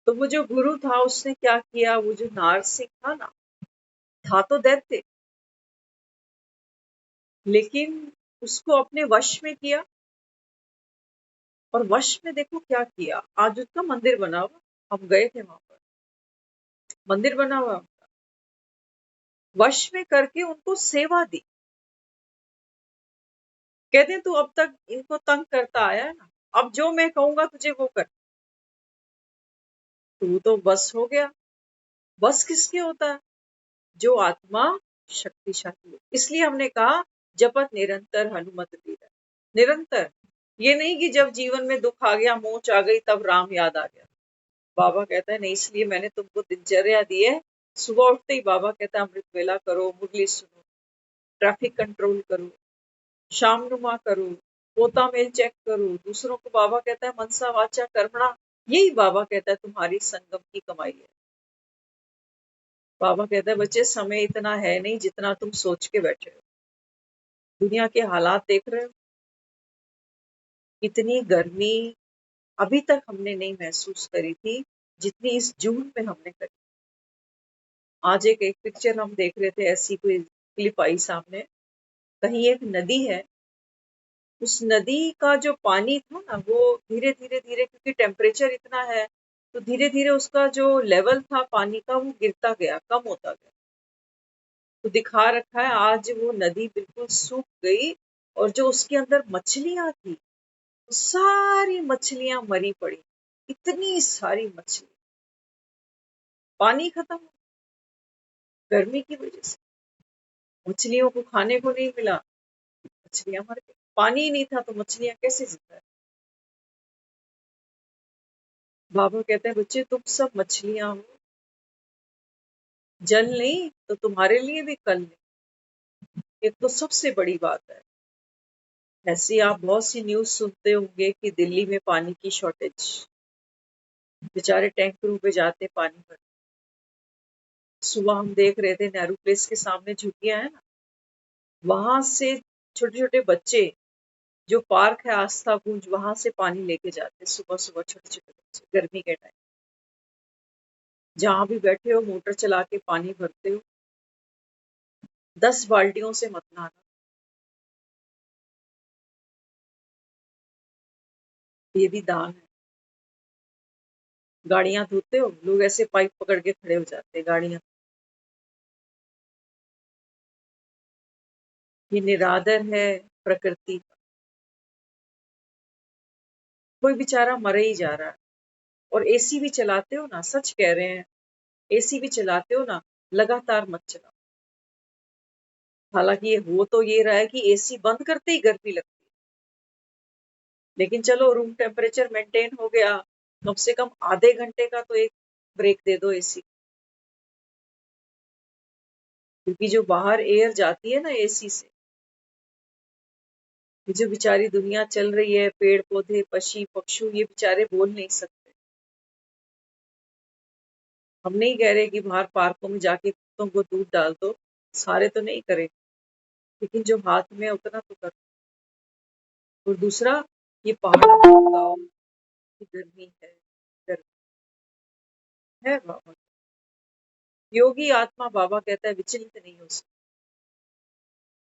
B: तो वो जो गुरु था उसने क्या किया, वो जो नार सिंह था ना, था तो दैत्य, लेकिन उसको अपने वश में किया। और वश में देखो क्या किया, आज उसका मंदिर बना हुआ, हम गए थे वहां पर, मंदिर बना हुआ। वश में करके उनको सेवा दी। कहते हैं तू अब तक इनको तंग करता आया है ना, अब जो मैं कहूंगा तुझे वो कर। तू तो बस हो गया। बस किसके होता है? जो आत्मा शक्तिशाली हो। इसलिए हमने कहा जपत निरंतर हनुमत वीर। निरंतर, ये नहीं कि जब जीवन में दुख आ गया, मोच आ गई, तब राम याद आ गया। बाबा कहता है नहीं, इसलिए मैंने तुमको दिनचर्या दी है। सुबह उठते ही बाबा कहता है अमृत वेला करो, मुरली सुनो, ट्रैफिक कंट्रोल करो, शाम नुमा करो, पोता मेल चेक करो, दूसरों को बाबा कहता है मनसा वाचा कर्मणा। यही बाबा कहता है तुम्हारी संगम की कमाई है। बाबा कहता है बच्चे समय इतना है नहीं जितना तुम सोच के बैठे हो। दुनिया के हालात देख रहे हो, इतनी गर्मी अभी तक हमने नहीं महसूस करी थी जितनी इस जून में हमने करी। आज एक पिक्चर हम देख रहे थे, ऐसी कोई क्लिप आई सामने, कहीं एक नदी है, उस नदी का जो पानी था ना वो धीरे धीरे धीरे, क्योंकि टेम्परेचर इतना है, तो धीरे धीरे उसका जो लेवल था पानी का वो गिरता गया, कम होता गया। तो दिखा रखा है आज वो नदी बिल्कुल सूख गई, और जो उसके अंदर मछलियां थी, वो सारी मछलियां मरी पड़ी। इतनी सारी मछली, पानी खत्म, गर्मी की वजह से मछलियों को खाने को नहीं मिला, मछलियां मर गई। पानी ही नहीं था तो मछलियां कैसे जिंदा है? बाबा कहते हैं बच्चे तुम सब मछलियां हो, जल नहीं तो तुम्हारे लिए भी कल नहीं। ये तो सबसे बड़ी बात है। ऐसी आप बहुत सी न्यूज सुनते होंगे कि दिल्ली में पानी की शॉर्टेज, बेचारे टैंकरों पे जाते पानी भर। सुबह हम देख रहे थे नेहरू प्लेस के सामने झुग्गियां है ना, वहां से छोटे छोटे बच्चे, जो पार्क है आस्था कुंज, वहां से पानी लेके जाते सुबह सुबह, छोटे छोटे बच्चे गर्मी के टाइम। जहां भी बैठे हो मोटर चला के पानी भरते हो, 10 बाल्टियों से मत नहाना, ये भी दान है। गाड़ियां धोते हो, लोग ऐसे पाइप पकड़ के खड़े हो जाते हैं गाड़ियां। ये निरादर है प्रकृति का। कोई बेचारा मरे ही जा रहा है। और एसी भी चलाते हो ना, सच कह रहे हैं, एसी भी चलाते हो ना, लगातार मत चलाओ। हालांकि ये हो तो ये रहा है कि एसी बंद करते ही गर्मी लगती है, लेकिन चलो रूम टेम्परेचर मेंटेन हो गया, कम से कम आधे घंटे का तो एक ब्रेक दे दो एसी। क्योंकि जो बाहर एयर जाती है ना एसी से, ये जो बेचारी दुनिया चल रही है, पेड़ पौधे पक्षी पक्षु, ये बेचारे बोल नहीं सकते। हम नहीं कह रहे कि बाहर पार्कों में जाके कुत्तों को दूध डाल दो, सारे तो नहीं करे, लेकिन जो हाथ में है उतना तो कर। और दूसरा, ये पहाड़ों में गाँव की गर्मी है, गर्मी है बाबा। योगी आत्मा बाबा कहता है विचलित नहीं हो सकती।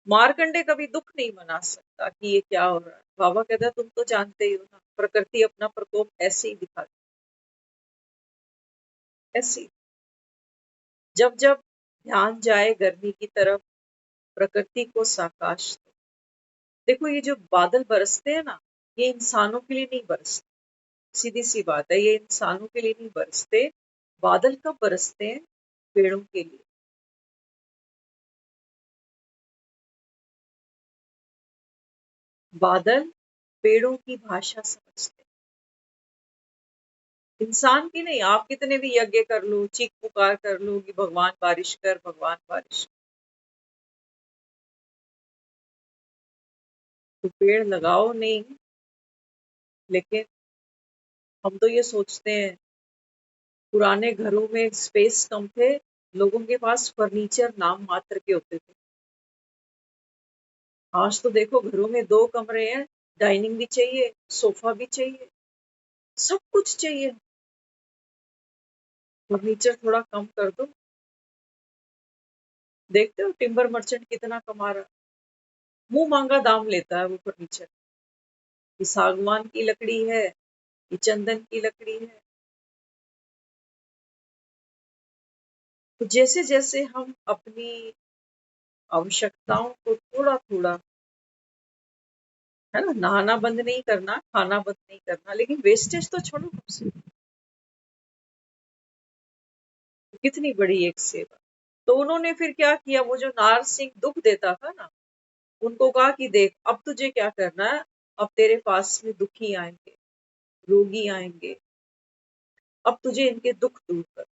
B: मारकंडे कभी दुख नहीं मना सकता कि ये क्या हो रहा है। बाबा कहता है तुम तो जानते ही हो ना, प्रकृति अपना प्रकोप ऐसे ही दिखाती, ऐसे ही। जब जब ध्यान जाए गर्मी की तरफ, प्रकृति को साकाश दो। देखो ये जो बादल बरसते हैं ना, ये इंसानों के लिए नहीं बरसते, सीधी सी बात है, ये इंसानों के लिए नहीं बरसते। बादल कब बरसते हैं? पेड़ों के लिए। बादल पेड़ों की भाषा समझते हैं, इंसान की नहीं। आप कितने भी यज्ञ कर लो, चीख पुकार कर लो कि भगवान बारिश कर, भगवान बारिश कर, तो पेड़ लगाओ नहीं। लेकिन हम तो ये सोचते हैं, पुराने घरों में स्पेस कम थे, लोगों के पास फर्नीचर नाम मात्र के होते थे। आज तो देखो घरों में 2 कमरे हैं, डाइनिंग भी चाहिए, सोफा भी चाहिए, सब कुछ चाहिए। फर्नीचर थोड़ा कम कर दो। देखते हो टिम्बर मर्चेंट कितना कमा रहा है, मुंह मांगा दाम लेता है वो फर्नीचर। ये सागवान की लकड़ी है, ये चंदन की लकड़ी है। तो जैसे जैसे हम अपनी आवश्यकताओं को थोड़ा थोड़ा, है ना, नहाना बंद नहीं करना, खाना बंद नहीं करना, लेकिन वेस्टेज तो छोड़ो हमसे। कितनी बड़ी एक सेवा। तो उन्होंने फिर क्या किया, वो जो नार सिंह दुख देता था ना, उनको कहा कि देख अब तुझे क्या करना है, अब तेरे पास में दुखी आएंगे, रोगी आएंगे, अब तुझे इनके दुख दूर कर।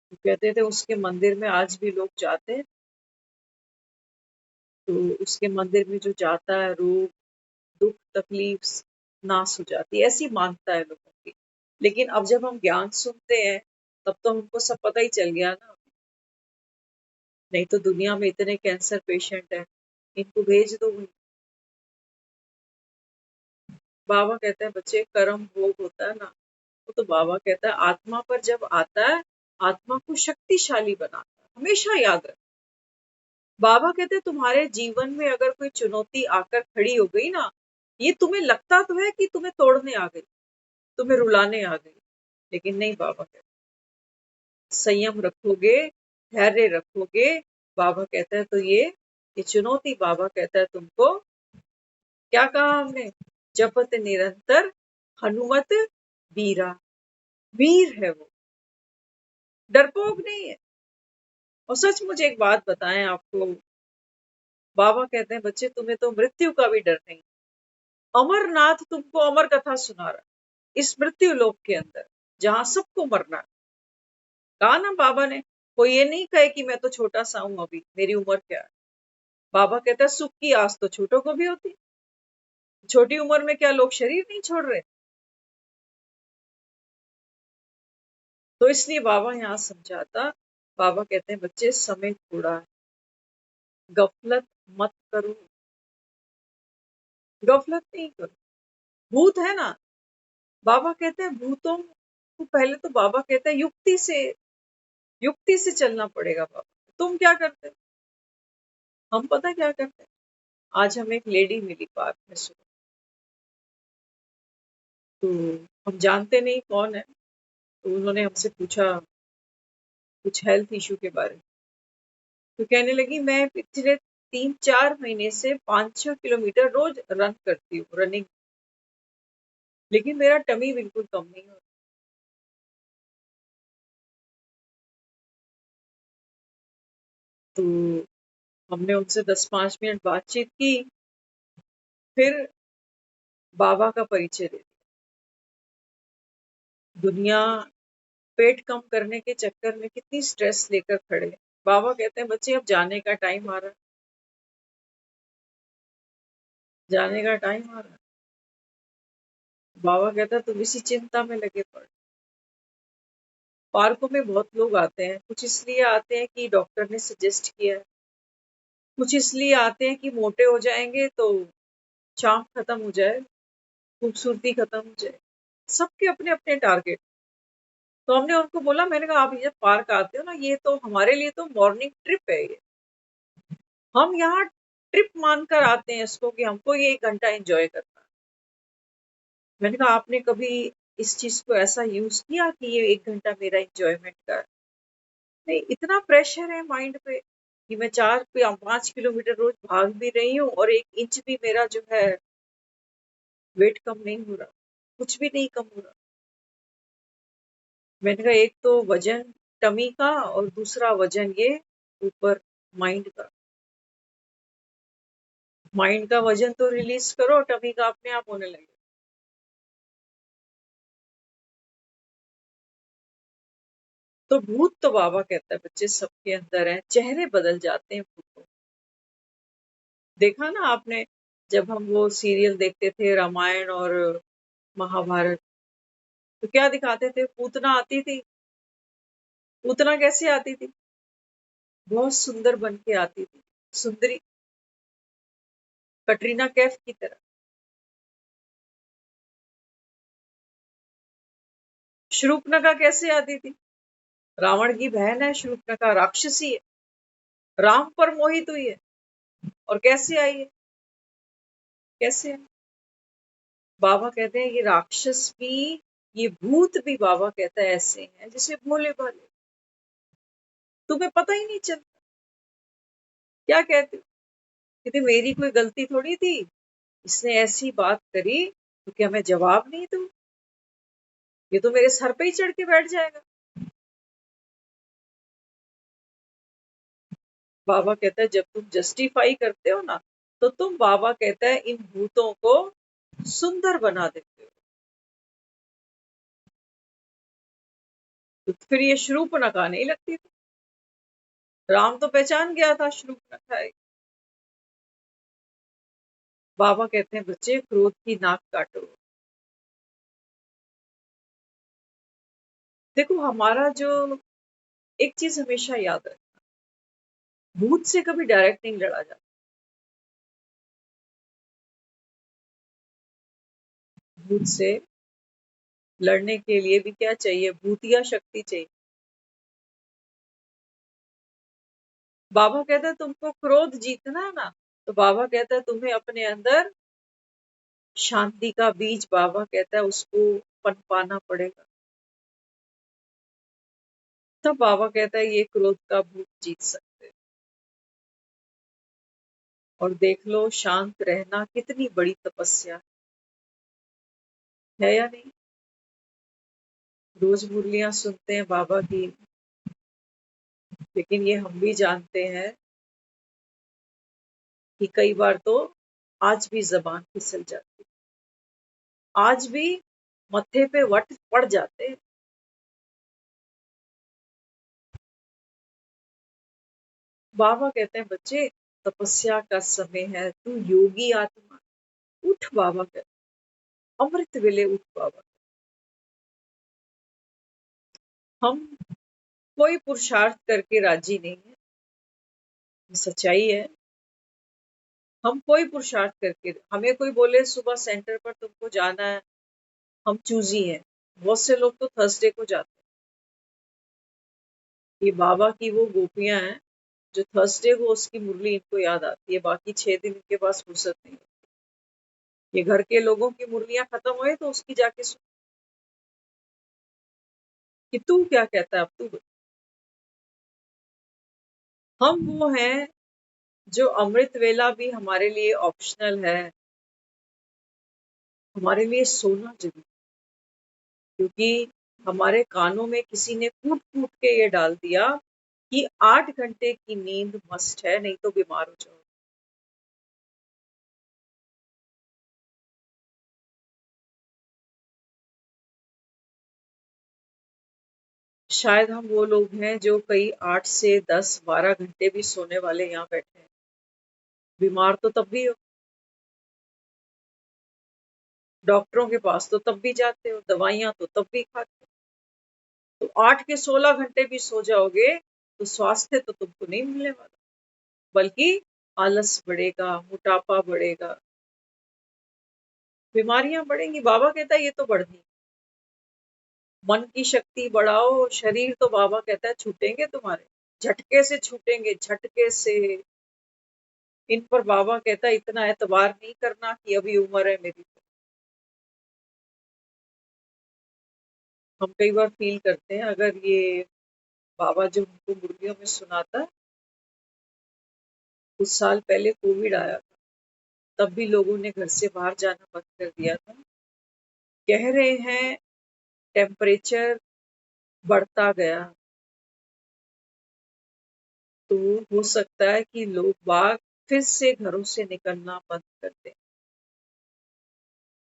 B: तो कहते थे उसके मंदिर में आज भी लोग जाते हैं, तो उसके मंदिर में जो जाता है, रोग दुख तकलीफ नाश हो जाती है, ऐसी मानता है लोगों की। लेकिन अब जब हम ज्ञान सुनते हैं, तब तो हमको सब पता ही चल गया ना। नहीं तो दुनिया में इतने कैंसर पेशेंट हैं, इनको भेज दो वहीं। बाबा कहता है बच्चे कर्म भोग होता है ना, वो तो बाबा कहता है आत्मा पर जब आता है, आत्मा को शक्तिशाली बनाता है, हमेशा याद रख। बाबा कहते हैं तुम्हारे जीवन में अगर कोई चुनौती आकर खड़ी हो गई ना, ये तुम्हें लगता तो है कि तुम्हें तोड़ने आ गई, तुम्हें रुलाने आ गई, लेकिन नहीं, बाबा कहते संयम रखोगे, धैर्य रखोगे, बाबा कहता है तो ये चुनौती, बाबा कहता है तुमको, क्या कहा हमने, जपत निरंतर हनुमत वीरा, वीर है वो, डरपोक नहीं है। और सच मुझे एक बात बताएं आपको, बाबा कहते हैं बच्चे तुम्हें तो मृत्यु का भी डर नहीं। अमरनाथ तुमको अमर कथा सुना रहा है इस मृत्यु लोक के अंदर, जहां सबको मरना है। कहा ना बाबा ने, कोई ये नहीं कहे कि मैं तो छोटा सा हूं, अभी मेरी उम्र क्या है। बाबा कहता है सुख की आस तो छोटों को भी होती, छोटी उम्र में क्या लोग शरीर नहीं छोड़ रहे। तो इसलिए बाबा यहाँ समझाता, बाबा कहते हैं बच्चे समय थोड़ा है, गफलत मत करो, गफलत नहीं करो। भूत है ना, बाबा कहते हैं भूतों को पहले तो बाबा कहते हैं युक्ति से चलना पड़ेगा। बाबा तुम क्या करते हो? हम पता क्या करते हैं, आज हमें एक लेडी मिली पार्क में सुबह, तो हम जानते नहीं कौन है, तो उन्होंने हमसे पूछा कुछ हेल्थ इशू के बारे में। तो कहने लगी मैं पिछले 3-4 महीने से 5-6 किलोमीटर रोज रन करती हूँ, रनिंग, लेकिन मेरा टमी बिल्कुल कम नहीं हो। तो हमने उनसे 10-5 मिनट बातचीत की, फिर बाबा का परिचय दे दिया। दुनिया पेट कम करने के चक्कर में कितनी स्ट्रेस लेकर खड़े हैं। बाबा कहते हैं बच्चे अब जाने का टाइम आ रहा है, जाने का टाइम आ रहा है। बाबा कहता है तुम इसी चिंता में लगे पड़े। पार्कों में बहुत लोग आते हैं, कुछ इसलिए आते हैं कि डॉक्टर ने सजेस्ट किया है, कुछ इसलिए आते हैं कि मोटे हो जाएंगे तो चाम खत्म हो जाए, खूबसूरती खत्म हो जाए। सबके अपने अपने टारगेट। तो हमने उनको बोला, मैंने कहा आप ये जब पार्क आते हो ना, ये तो हमारे लिए तो मॉर्निंग ट्रिप है ये, हम यहाँ ट्रिप मानकर आते हैं इसको कि हमको ये 1 घंटा एंजॉय करना है। मैंने कहा आपने कभी इस चीज को ऐसा यूज किया कि ये 1 घंटा मेरा एंजॉयमेंट का है? नहीं, इतना प्रेशर है माइंड पे कि मैं 4-5 किलोमीटर रोज भाग भी रही हूँ और 1 इंच भी मेरा जो है वेट कम नहीं हो रहा, कुछ भी नहीं कम हो रहा। मैंने कहा एक तो वजन टमी का और दूसरा वजन ये ऊपर माइंड का। माइंड का वजन तो रिलीज करो, टमी का अपने आप होने लगे। तो भूत तो बाबा कहता है बच्चे सबके अंदर है, चेहरे बदल जाते हैं भूतों। देखा ना आपने, जब हम वो सीरियल देखते थे रामायण और महाभारत, तो क्या दिखाते थे, पूतना आती थी। पूतना कैसे आती थी? बहुत सुंदर बन के आती थी, सुंदरी, कटरीना कैफ की तरह। शूर्पणखा कैसे आती थी? रावण की बहन है शूर्पणखा, राक्षसी है, राम पर मोहित हुई है। और कैसे आई है? कैसे आई? बाबा कहते हैं ये राक्षस भी, ये भूत भी, बाबा कहता है ऐसे हैं जैसे भोले भाले, तुम्हें पता ही नहीं चलता। क्या कहते हो? कहते मेरी कोई गलती थोड़ी थी, इसने ऐसी बात करी तो क्या मैं जवाब नहीं दूं? ये तो मेरे सर पे ही चढ़ के बैठ जाएगा। बाबा कहता है जब तुम जस्टिफाई करते हो ना, तो तुम, बाबा कहता है, इन भूतों को सुंदर बना देते हो। तो फिर ये शूर्पणखा नहीं लगती थी। राम तो पहचान गया था शूर्पणखा है। बाबा कहते हैं बच्चे क्रोध की नाक काटो। देखो हमारा जो, एक चीज हमेशा याद रखना, भूत से कभी डायरेक्ट नहीं लड़ा जाता। भूत से लड़ने के लिए भी क्या चाहिए? भूतिया शक्ति चाहिए। बाबा कहता है तुमको क्रोध जीतना है ना, तो बाबा कहता है तुम्हें अपने अंदर शांति का बीज, बाबा कहता है, उसको पनपाना पड़ेगा। तब बाबा कहता है ये क्रोध का भूत जीत सकते हैं। और देख लो शांत रहना कितनी बड़ी तपस्या है या नहीं? रोज मुरलियां सुनते हैं बाबा की, लेकिन ये हम भी जानते हैं कि कई बार तो आज भी जबान फिसल जाती है, आज भी मत्थे पे वट पड़ जाते हैं। बाबा कहते हैं बच्चे तपस्या का समय है, तू योगी आत्मा, उठ। बाबा कहते अमृत वेले उठ। बाबा हम कोई पुरुषार्थ करके राजी नहीं है, ये सच्चाई है। हम कोई पुरुषार्थ करके, हमें कोई बोले सुबह सेंटर पर तुमको जाना है, हम चूजी हैं। बहुत से लोग तो थर्सडे को जाते हैं। ये बाबा की वो गोपियां हैं जो थर्सडे को उसकी मुरली इनको याद आती है, बाकी 6 दिन इनके पास फुर्सत नहीं। ये घर के लोगों की मुरलियां खत्म हुए तो उसकी जाके सुन कि तू क्या कहता है, अब तू बता। हम वो हैं जो अमृत वेला भी हमारे लिए ऑप्शनल है, हमारे लिए सोना जरूरी, क्योंकि हमारे कानों में किसी ने कूट कूट के ये डाल दिया कि 8 घंटे की नींद मस्ट है, नहीं तो बीमार हो जाओ। शायद हम वो लोग हैं जो कई 8 से 10 12 घंटे भी सोने वाले यहाँ बैठे हैं। बीमार तो तब भी हो, डॉक्टरों के पास तो तब भी जाते हो, दवाइयां तो तब भी खाते हो। तो 8 के 16 घंटे भी सो जाओगे तो स्वास्थ्य तो तुमको नहीं मिलने वाला, बल्कि आलस बढ़ेगा, मोटापा बढ़ेगा, बीमारियां बढ़ेंगी। बाबा कहता है ये तो बढ़नी। मन की शक्ति बढ़ाओ, शरीर तो बाबा कहता है छूटेंगे तुम्हारे, झटके से छूटेंगे, झटके से। इन पर बाबा कहता है इतना एतबार नहीं करना कि अभी उम्र है मेरी। हम कई बार फील करते हैं अगर ये बाबा जो हमको मुर्गियों में सुनाता है, कुछ साल पहले कोविड आया था, तब भी लोगों ने घर से बाहर जाना बंद कर दिया था। कह रहे हैं टेम्परेचर बढ़ता गया, तो हो सकता है कि लोग बाग फिर से घरों से निकलना बंद कर दें।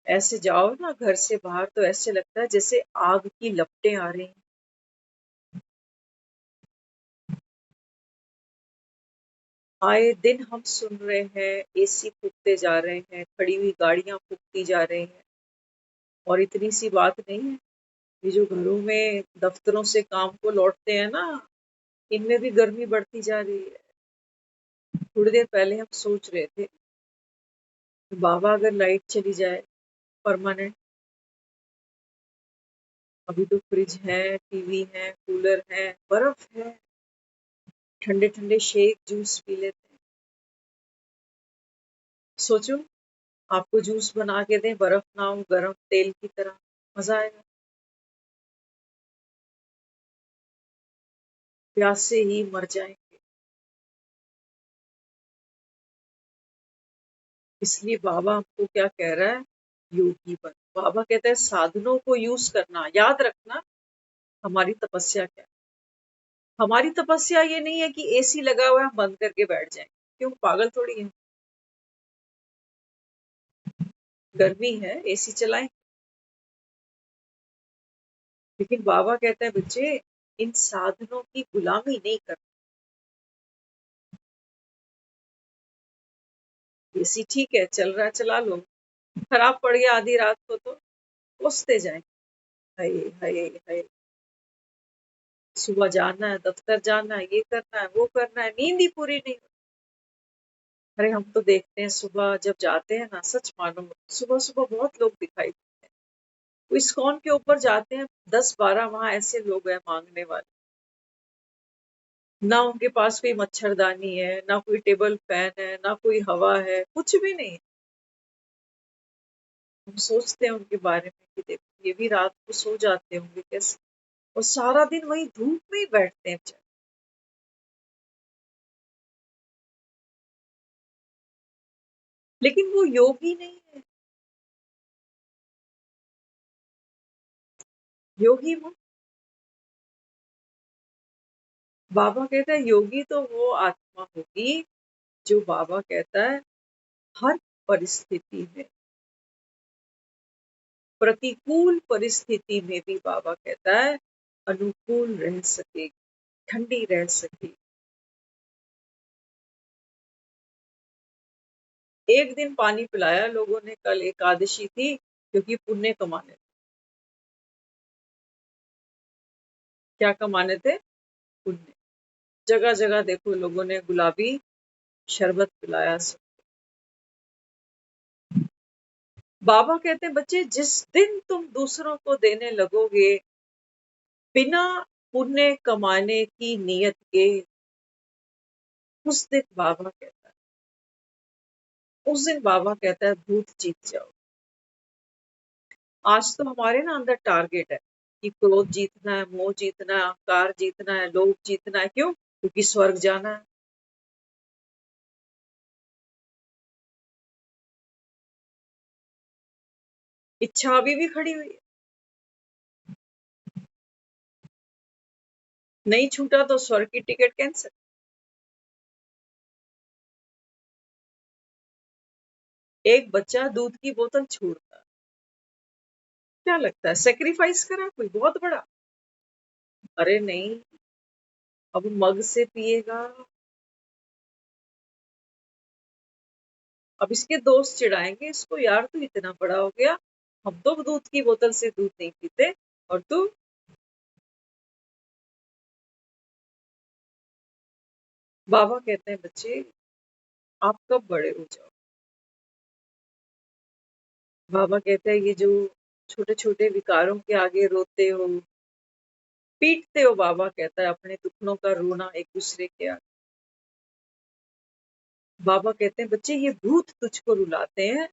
B: ऐसे जाओ ना घर से बाहर तो ऐसे लगता है जैसे आग की लपटें आ रही हैं। आए दिन हम सुन रहे हैं एसी फूकते जा रहे हैं, खड़ी हुई गाड़ियां फूकती जा रही हैं। और इतनी सी बात नहीं है, ये जो घरों में दफ्तरों से काम को लौटते हैं ना, इनमें भी गर्मी बढ़ती जा रही है। थोड़ी देर पहले हम सोच रहे थे बाबा अगर लाइट चली जाए परमानेंट, अभी तो फ्रिज है, टीवी है, कूलर है, बर्फ है, ठंडे ठंडे शेक जूस पी लेते हैं। सोचो आपको जूस बना के दें, बर्फ ना हो, गरम तेल की तरह, मजा आएगा। प्यास से ही मर जाएंगे। इसलिए बाबा हमको क्या कह रहा है, योगी बन। बाबा कहता है साधनों को यूज करना, याद रखना हमारी तपस्या क्या है। हमारी तपस्या ये नहीं है कि एसी लगा हुआ है हम बंद करके बैठ जाएं, क्यों पागल थोड़ी है। गर्मी है, एसी चलाएं। लेकिन बाबा कहता है बच्चे इन साधनों की गुलामी नहीं कर। एसी ठीक है चल रहा है, चला लो, खराब पड़ गया आधी रात को तो कोसते जाए, हाय हाय हाय, सुबह जाना है, दफ्तर जाना है, ये करना है, वो करना है, नींद ही पूरी नहीं। अरे हम तो देखते हैं सुबह जब जाते हैं ना, सच मानो सुबह सुबह बहुत लोग दिखाई देते हैं। वो इस्कॉन के ऊपर जाते हैं 10 12 वहां ऐसे लोग हैं मांगने वाले, ना उनके पास कोई मच्छरदानी है, ना कोई टेबल फैन है, ना कोई हवा है, कुछ भी नहीं। हम सोचते हैं उनके बारे में कि देखो ये भी रात को सो जाते होंगे कैसे, और सारा दिन वही धूप में ही बैठते हैं बेचारे। लेकिन वो योगी नहीं है। योगी वो, बाबा कहता है योगी तो वो आत्मा होगी जो बाबा कहता है हर परिस्थिति में, प्रतिकूल परिस्थिति में भी बाबा कहता है अनुकूल रह सकेगी, ठंडी रह सकेगी। एक दिन पानी पिलाया लोगों ने, कल एकादशी थी, क्योंकि पुण्य कमाने। क्या कमाने थे? पुण्य। जगह जगह देखो लोगों ने गुलाबी शरबत पिलाया सब। बाबा कहते हैं बच्चे जिस दिन तुम दूसरों को देने लगोगे बिना पुण्य कमाने की नीयत के, उस दिन बाबा कहता है, उस दिन बाबा कहता है भूत जीत जाओ। आज तो हमारे ना अंदर टारगेट है कि क्रोध जीतना है, मोह जीतना है, अहंकार जीतना है, लोभ जीतना है। क्यों? क्योंकि स्वर्ग जाना है। इच्छा अभी भी खड़ी हुई है। नहीं छूटा तो स्वर्ग की टिकट कैंसिल। एक बच्चा दूध की बोतल छोड़ता, क्या लगता है सेक्रीफाइस करा कोई बहुत बड़ा? अरे नहीं, अब मग से पिएगा। अब इसके दोस्त चिढ़ाएंगे इसको, यार तू इतना बड़ा हो गया, हम तो दूध की बोतल से दूध नहीं पीते और तू। बाबा कहते हैं बच्चे आप कब बड़े हो जाओ। बाबा कहते हैं ये जो छोटे छोटे विकारों के आगे रोते हो, पीटते हो, बाबा कहता है अपने दुखनों का रोना एक दूसरे के आगे। बाबा कहते हैं बच्चे ये भूत तुझको रुलाते हैं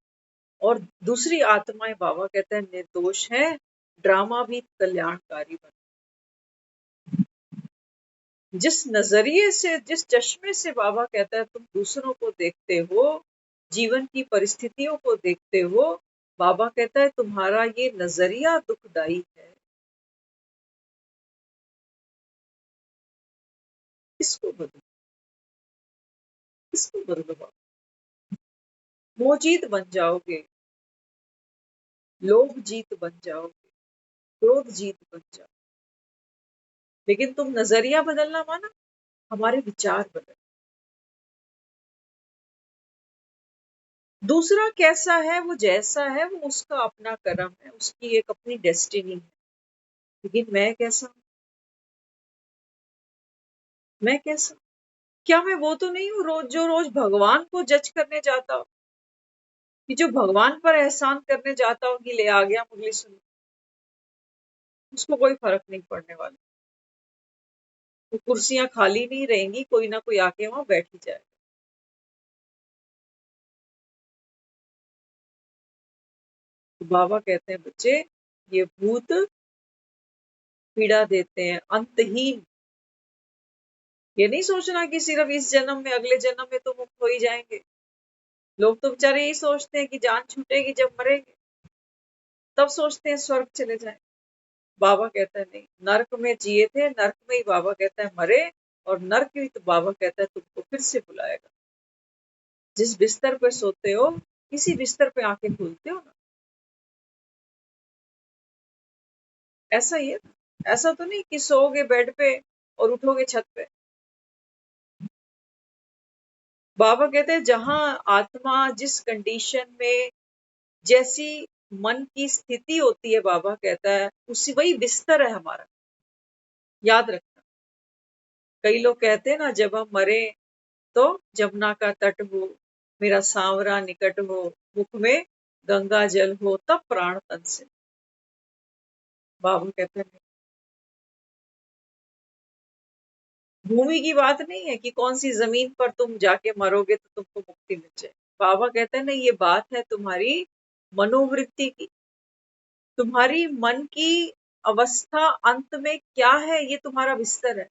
B: और दूसरी आत्माएं, बाबा कहते हैं, निर्दोष है, ड्रामा भी कल्याणकारी बन। जिस नजरिए से, जिस चश्मे से बाबा कहता है तुम दूसरों को देखते हो, जीवन की परिस्थितियों को देखते हो, बाबा कहता है तुम्हारा ये नजरिया दुखदाई है। इसको बदलो, इसको बदलो बाबा। मोहजीत बन जाओगे, लोभ जीत बन जाओगे, क्रोध जीत बन जाओगे। लेकिन तुम नजरिया बदलना माना, हमारे विचार बदल। दूसरा कैसा है वो जैसा है, वो उसका अपना कर्म है, उसकी एक अपनी डेस्टिनी है। लेकिन मैं कैसा हूं? मैं कैसा? क्या मैं वो तो नहीं हूँ रोज जो रोज भगवान को जज करने जाता हूँ, कि जो भगवान पर एहसान करने जाता हूँ कि ले आ गया मुरली सुन, उसको कोई फर्क नहीं पड़ने वाला। वो कुर्सियां खाली नहीं रहेंगी, कोई ना कोई आके वहां बैठ ही जाए। तो बाबा कहते हैं बच्चे ये भूत पीड़ा देते हैं अंतहीन। ये नहीं सोचना कि सिर्फ इस जन्म में, अगले जन्म में तो मुक्त हो ही जाएंगे। लोग तो बेचारे यही सोचते हैं कि जान छूटेगी जब मरेंगे, तब सोचते हैं स्वर्ग चले जाए। बाबा कहता है नहीं, नर्क में जिए थे, नर्क में ही बाबा कहता है मरे, और नर्क ही तो बाबा कहता है तुमको फिर से बुलाएगा। जिस बिस्तर पे सोते हो, किसी बिस्तर पे आंखें खोलते हो ना, ऐसा ही है ना। ऐसा तो नहीं कि सोओगे बेड पे और उठोगे छत पे। बाबा कहते हैं जहां आत्मा जिस कंडीशन में, जैसी मन की स्थिति होती है, बाबा कहता है उसी वही बिस्तर है हमारा। याद रखना। कई लोग कहते हैं ना जब हम मरे तो जमुना का तट हो, मेरा सांवरा निकट हो, मुख में गंगा जल हो, तब प्राण तन से। बाबा कहते हैं भूमि की बात नहीं है कि कौन सी जमीन पर तुम जाके मरोगे तो तुमको मुक्ति मिल जाए। बाबा कहते हैं नहीं, ये बात है तुम्हारी मनोवृत्ति की, तुम्हारी मन की अवस्था अंत में क्या है, ये तुम्हारा बिस्तर है।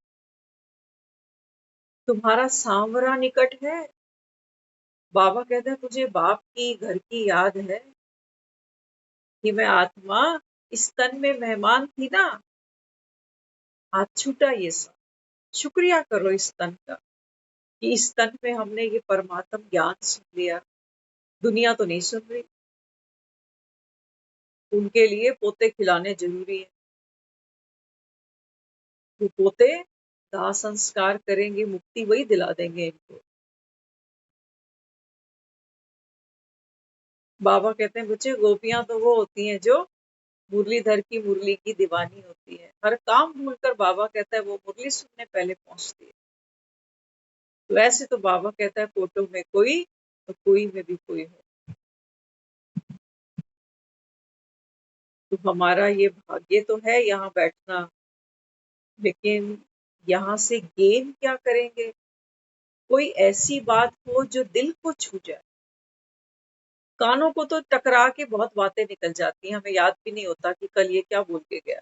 B: तुम्हारा सांवरा निकट है। बाबा कहते हैं तुझे बाप की, घर की याद है कि मैं आत्मा इस तन में मेहमान थी ना, आज छूटा ये सब। शुक्रिया करो इस तन का कि इस तन में हमने ये परमात्म ज्ञान सुन लिया। दुनिया तो नहीं सुन रही, उनके लिए पोते खिलाने जरूरी है। वो पोते दाह संस्कार करेंगे, मुक्ति वही दिला देंगे इनको। बाबा कहते हैं बच्चे गोपियां तो वो होती हैं जो मुरलीधर की मुरली की दीवानी होती है, हर काम भूलकर बाबा कहता है वो मुरली सुनने पहले पहुंचती है। तो वैसे तो बाबा कहता है फोटो में कोई तो कोई में भी कोई हो। तो हमारा ये भाग्य तो है यहाँ बैठना, लेकिन यहाँ से गेन क्या करेंगे? कोई ऐसी बात हो जो दिल को छू जाए। कानों को तो टकरा के बहुत बातें निकल जाती हैं, हमें याद भी नहीं होता कि कल ये क्या बोल के गया।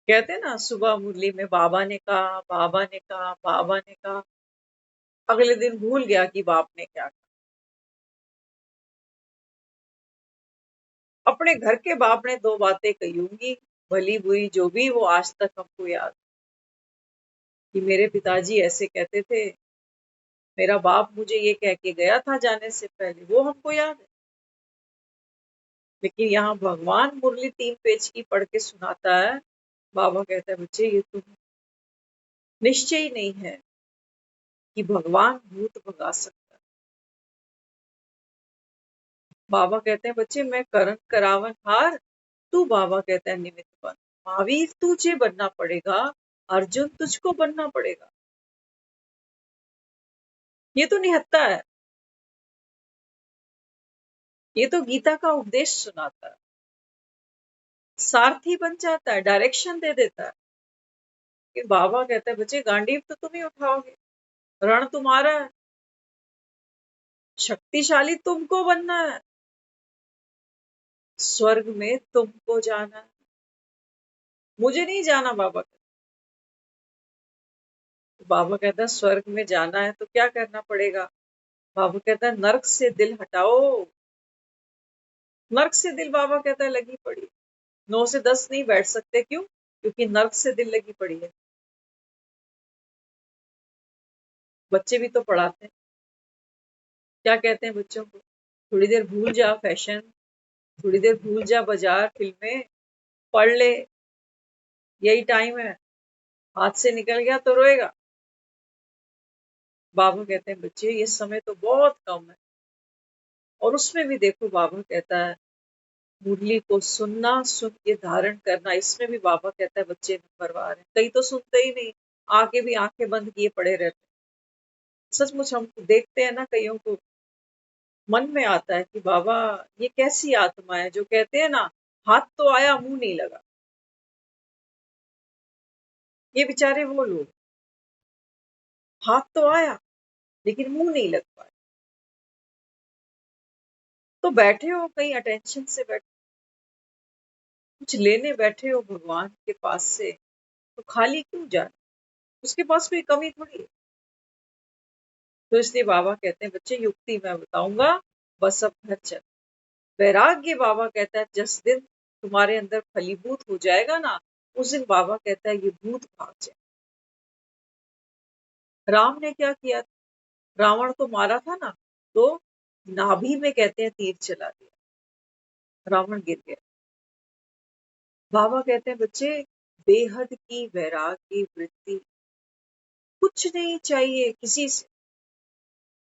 B: कहते हैं ना, सुबह मुरली में बाबा ने कहा, बाबा ने कहा, बाबा ने कहा, अगले दिन भूल गया कि बाप ने क्या कहा। अपने घर के बाप ने दो बातें कही होंगी, भली बुरी जो भी, वो आज तक हमको याद कि मेरे पिताजी ऐसे कहते थे, मेरा बाप मुझे ये कह के गया था जाने से पहले, वो हमको याद है। लेकिन यहाँ भगवान मुरली 3 पेज की पढ़ के सुनाता है, बाबा कहता है बच्चे ये तुम निश्चय ही नहीं है कि भगवान भूत भगा सकता है। बाबा कहते हैं बच्चे मैं करण करावन हार, तू बाबा कहता है निमित्त बन। महावीर तुझे बनना पड़ेगा, अर्जुन तुझको बनना पड़ेगा। ये तो निहत्था है, ये तो गीता का उपदेश सुनाता है, सारथी बन जाता है, डायरेक्शन दे देता है। कि बाबा कहता है बच्चे गांडीव तो तुम ही उठाओगे, रण तुम्हारा है, शक्तिशाली तुमको बनना है, स्वर्ग में तुमको जाना है, मुझे नहीं जाना। बाबा बाबा कहता है स्वर्ग में जाना है तो क्या करना पड़ेगा? बाबा कहता है नर्क से दिल हटाओ। नर्क से दिल बाबा कहता है लगी पड़ी, 9 से 10 नहीं बैठ सकते, क्यों? क्योंकि नर्क से दिल लगी पड़ी है। बच्चे भी तो पढ़ाते हैं, क्या कहते हैं बच्चों को? थोड़ी देर भूल जा फैशन, थोड़ी देर भूल जा बाजार, फिल्में पढ़ ले, यही टाइम है, हाथ से निकल गया तो रोएगा। बाबा कहते हैं बच्चे ये समय तो बहुत कम है, और उसमें भी देखो बाबा कहता है मुरली को सुनना, सुन के धारण करना, इसमें भी बाबा कहता है बच्चे नंबरवार हैं। कई तो सुनते ही नहीं, आके भी आंखें बंद किए पड़े रहते हैं। सचमुच हम देखते हैं ना, कईयों को मन में आता है कि बाबा ये कैसी आत्मा है जो कहते हैं ना हाथ तो आया मुंह नहीं लगा। ये बेचारे वो लोग, हाथ तो आया लेकिन मुंह नहीं लग पाया। तो बैठे हो कहीं अटेंशन से, बैठे कुछ लेने बैठे हो भगवान के पास से, तो खाली क्यों जाना? उसके पास कोई कमी थोड़ी है। तो इसलिए बाबा कहते हैं बच्चे युक्ति मैं बताऊंगा, बस अब घर चल। वैराग्य बाबा कहता है जिस दिन तुम्हारे अंदर फलीभूत हो जाएगा ना, उस दिन बाबा कहता है ये भूत भाग जाए। राम ने क्या किया? रावण को मारा था ना, तो नाभि में कहते हैं तीर चला दिया, रावण गिर गया। बाबा कहते हैं बच्चे बेहद की वैराग्य वृत्ति, कुछ नहीं चाहिए किसी से।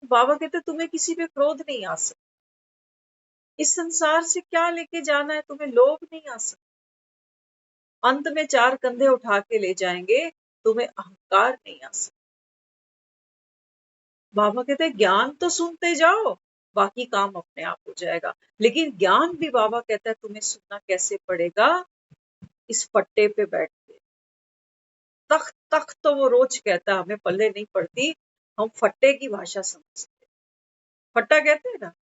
B: बाबा कहते हैं तुम्हें किसी पे क्रोध नहीं आ सकता, इस संसार से क्या लेके जाना है, तुम्हें लोभ नहीं आ सकता। अंत में 4 कंधे उठा के ले जाएंगे, तुम्हें अहंकार नहीं आ सकता। बाबा कहते हैं ज्ञान तो सुनते जाओ, बाकी काम अपने आप हो जाएगा। लेकिन ज्ञान भी बाबा कहता है तुम्हें सुनना कैसे पड़ेगा? इस फट्टे पे बैठ के। तख्त तख्त तो वो रोज कहता है, हमें पल्ले नहीं पड़ती, हम फट्टे की भाषा समझते। फट्टा कहते हैं ना,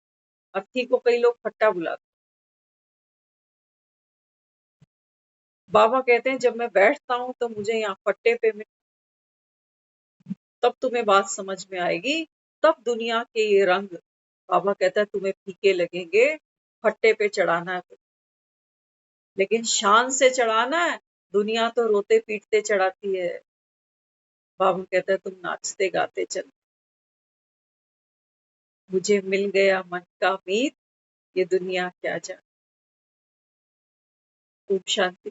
B: अर्थी को कई लोग फट्टा बुलाते। बाबा कहते हैं जब मैं बैठता हूं तो मुझे यहाँ फट्टे पे में, तब तुम्हें बात समझ में आएगी, तब दुनिया के ये रंग बाबा कहता है तुम्हें फीके लगेंगे। फट्टे पे चढ़ाना है, लेकिन शान से चढ़ाना है। दुनिया तो रोते पीटते चढ़ाती है, बाबा कहता है तुम नाचते गाते चल। मुझे मिल गया मन का मीत, ये दुनिया क्या जाने। खूब शांति।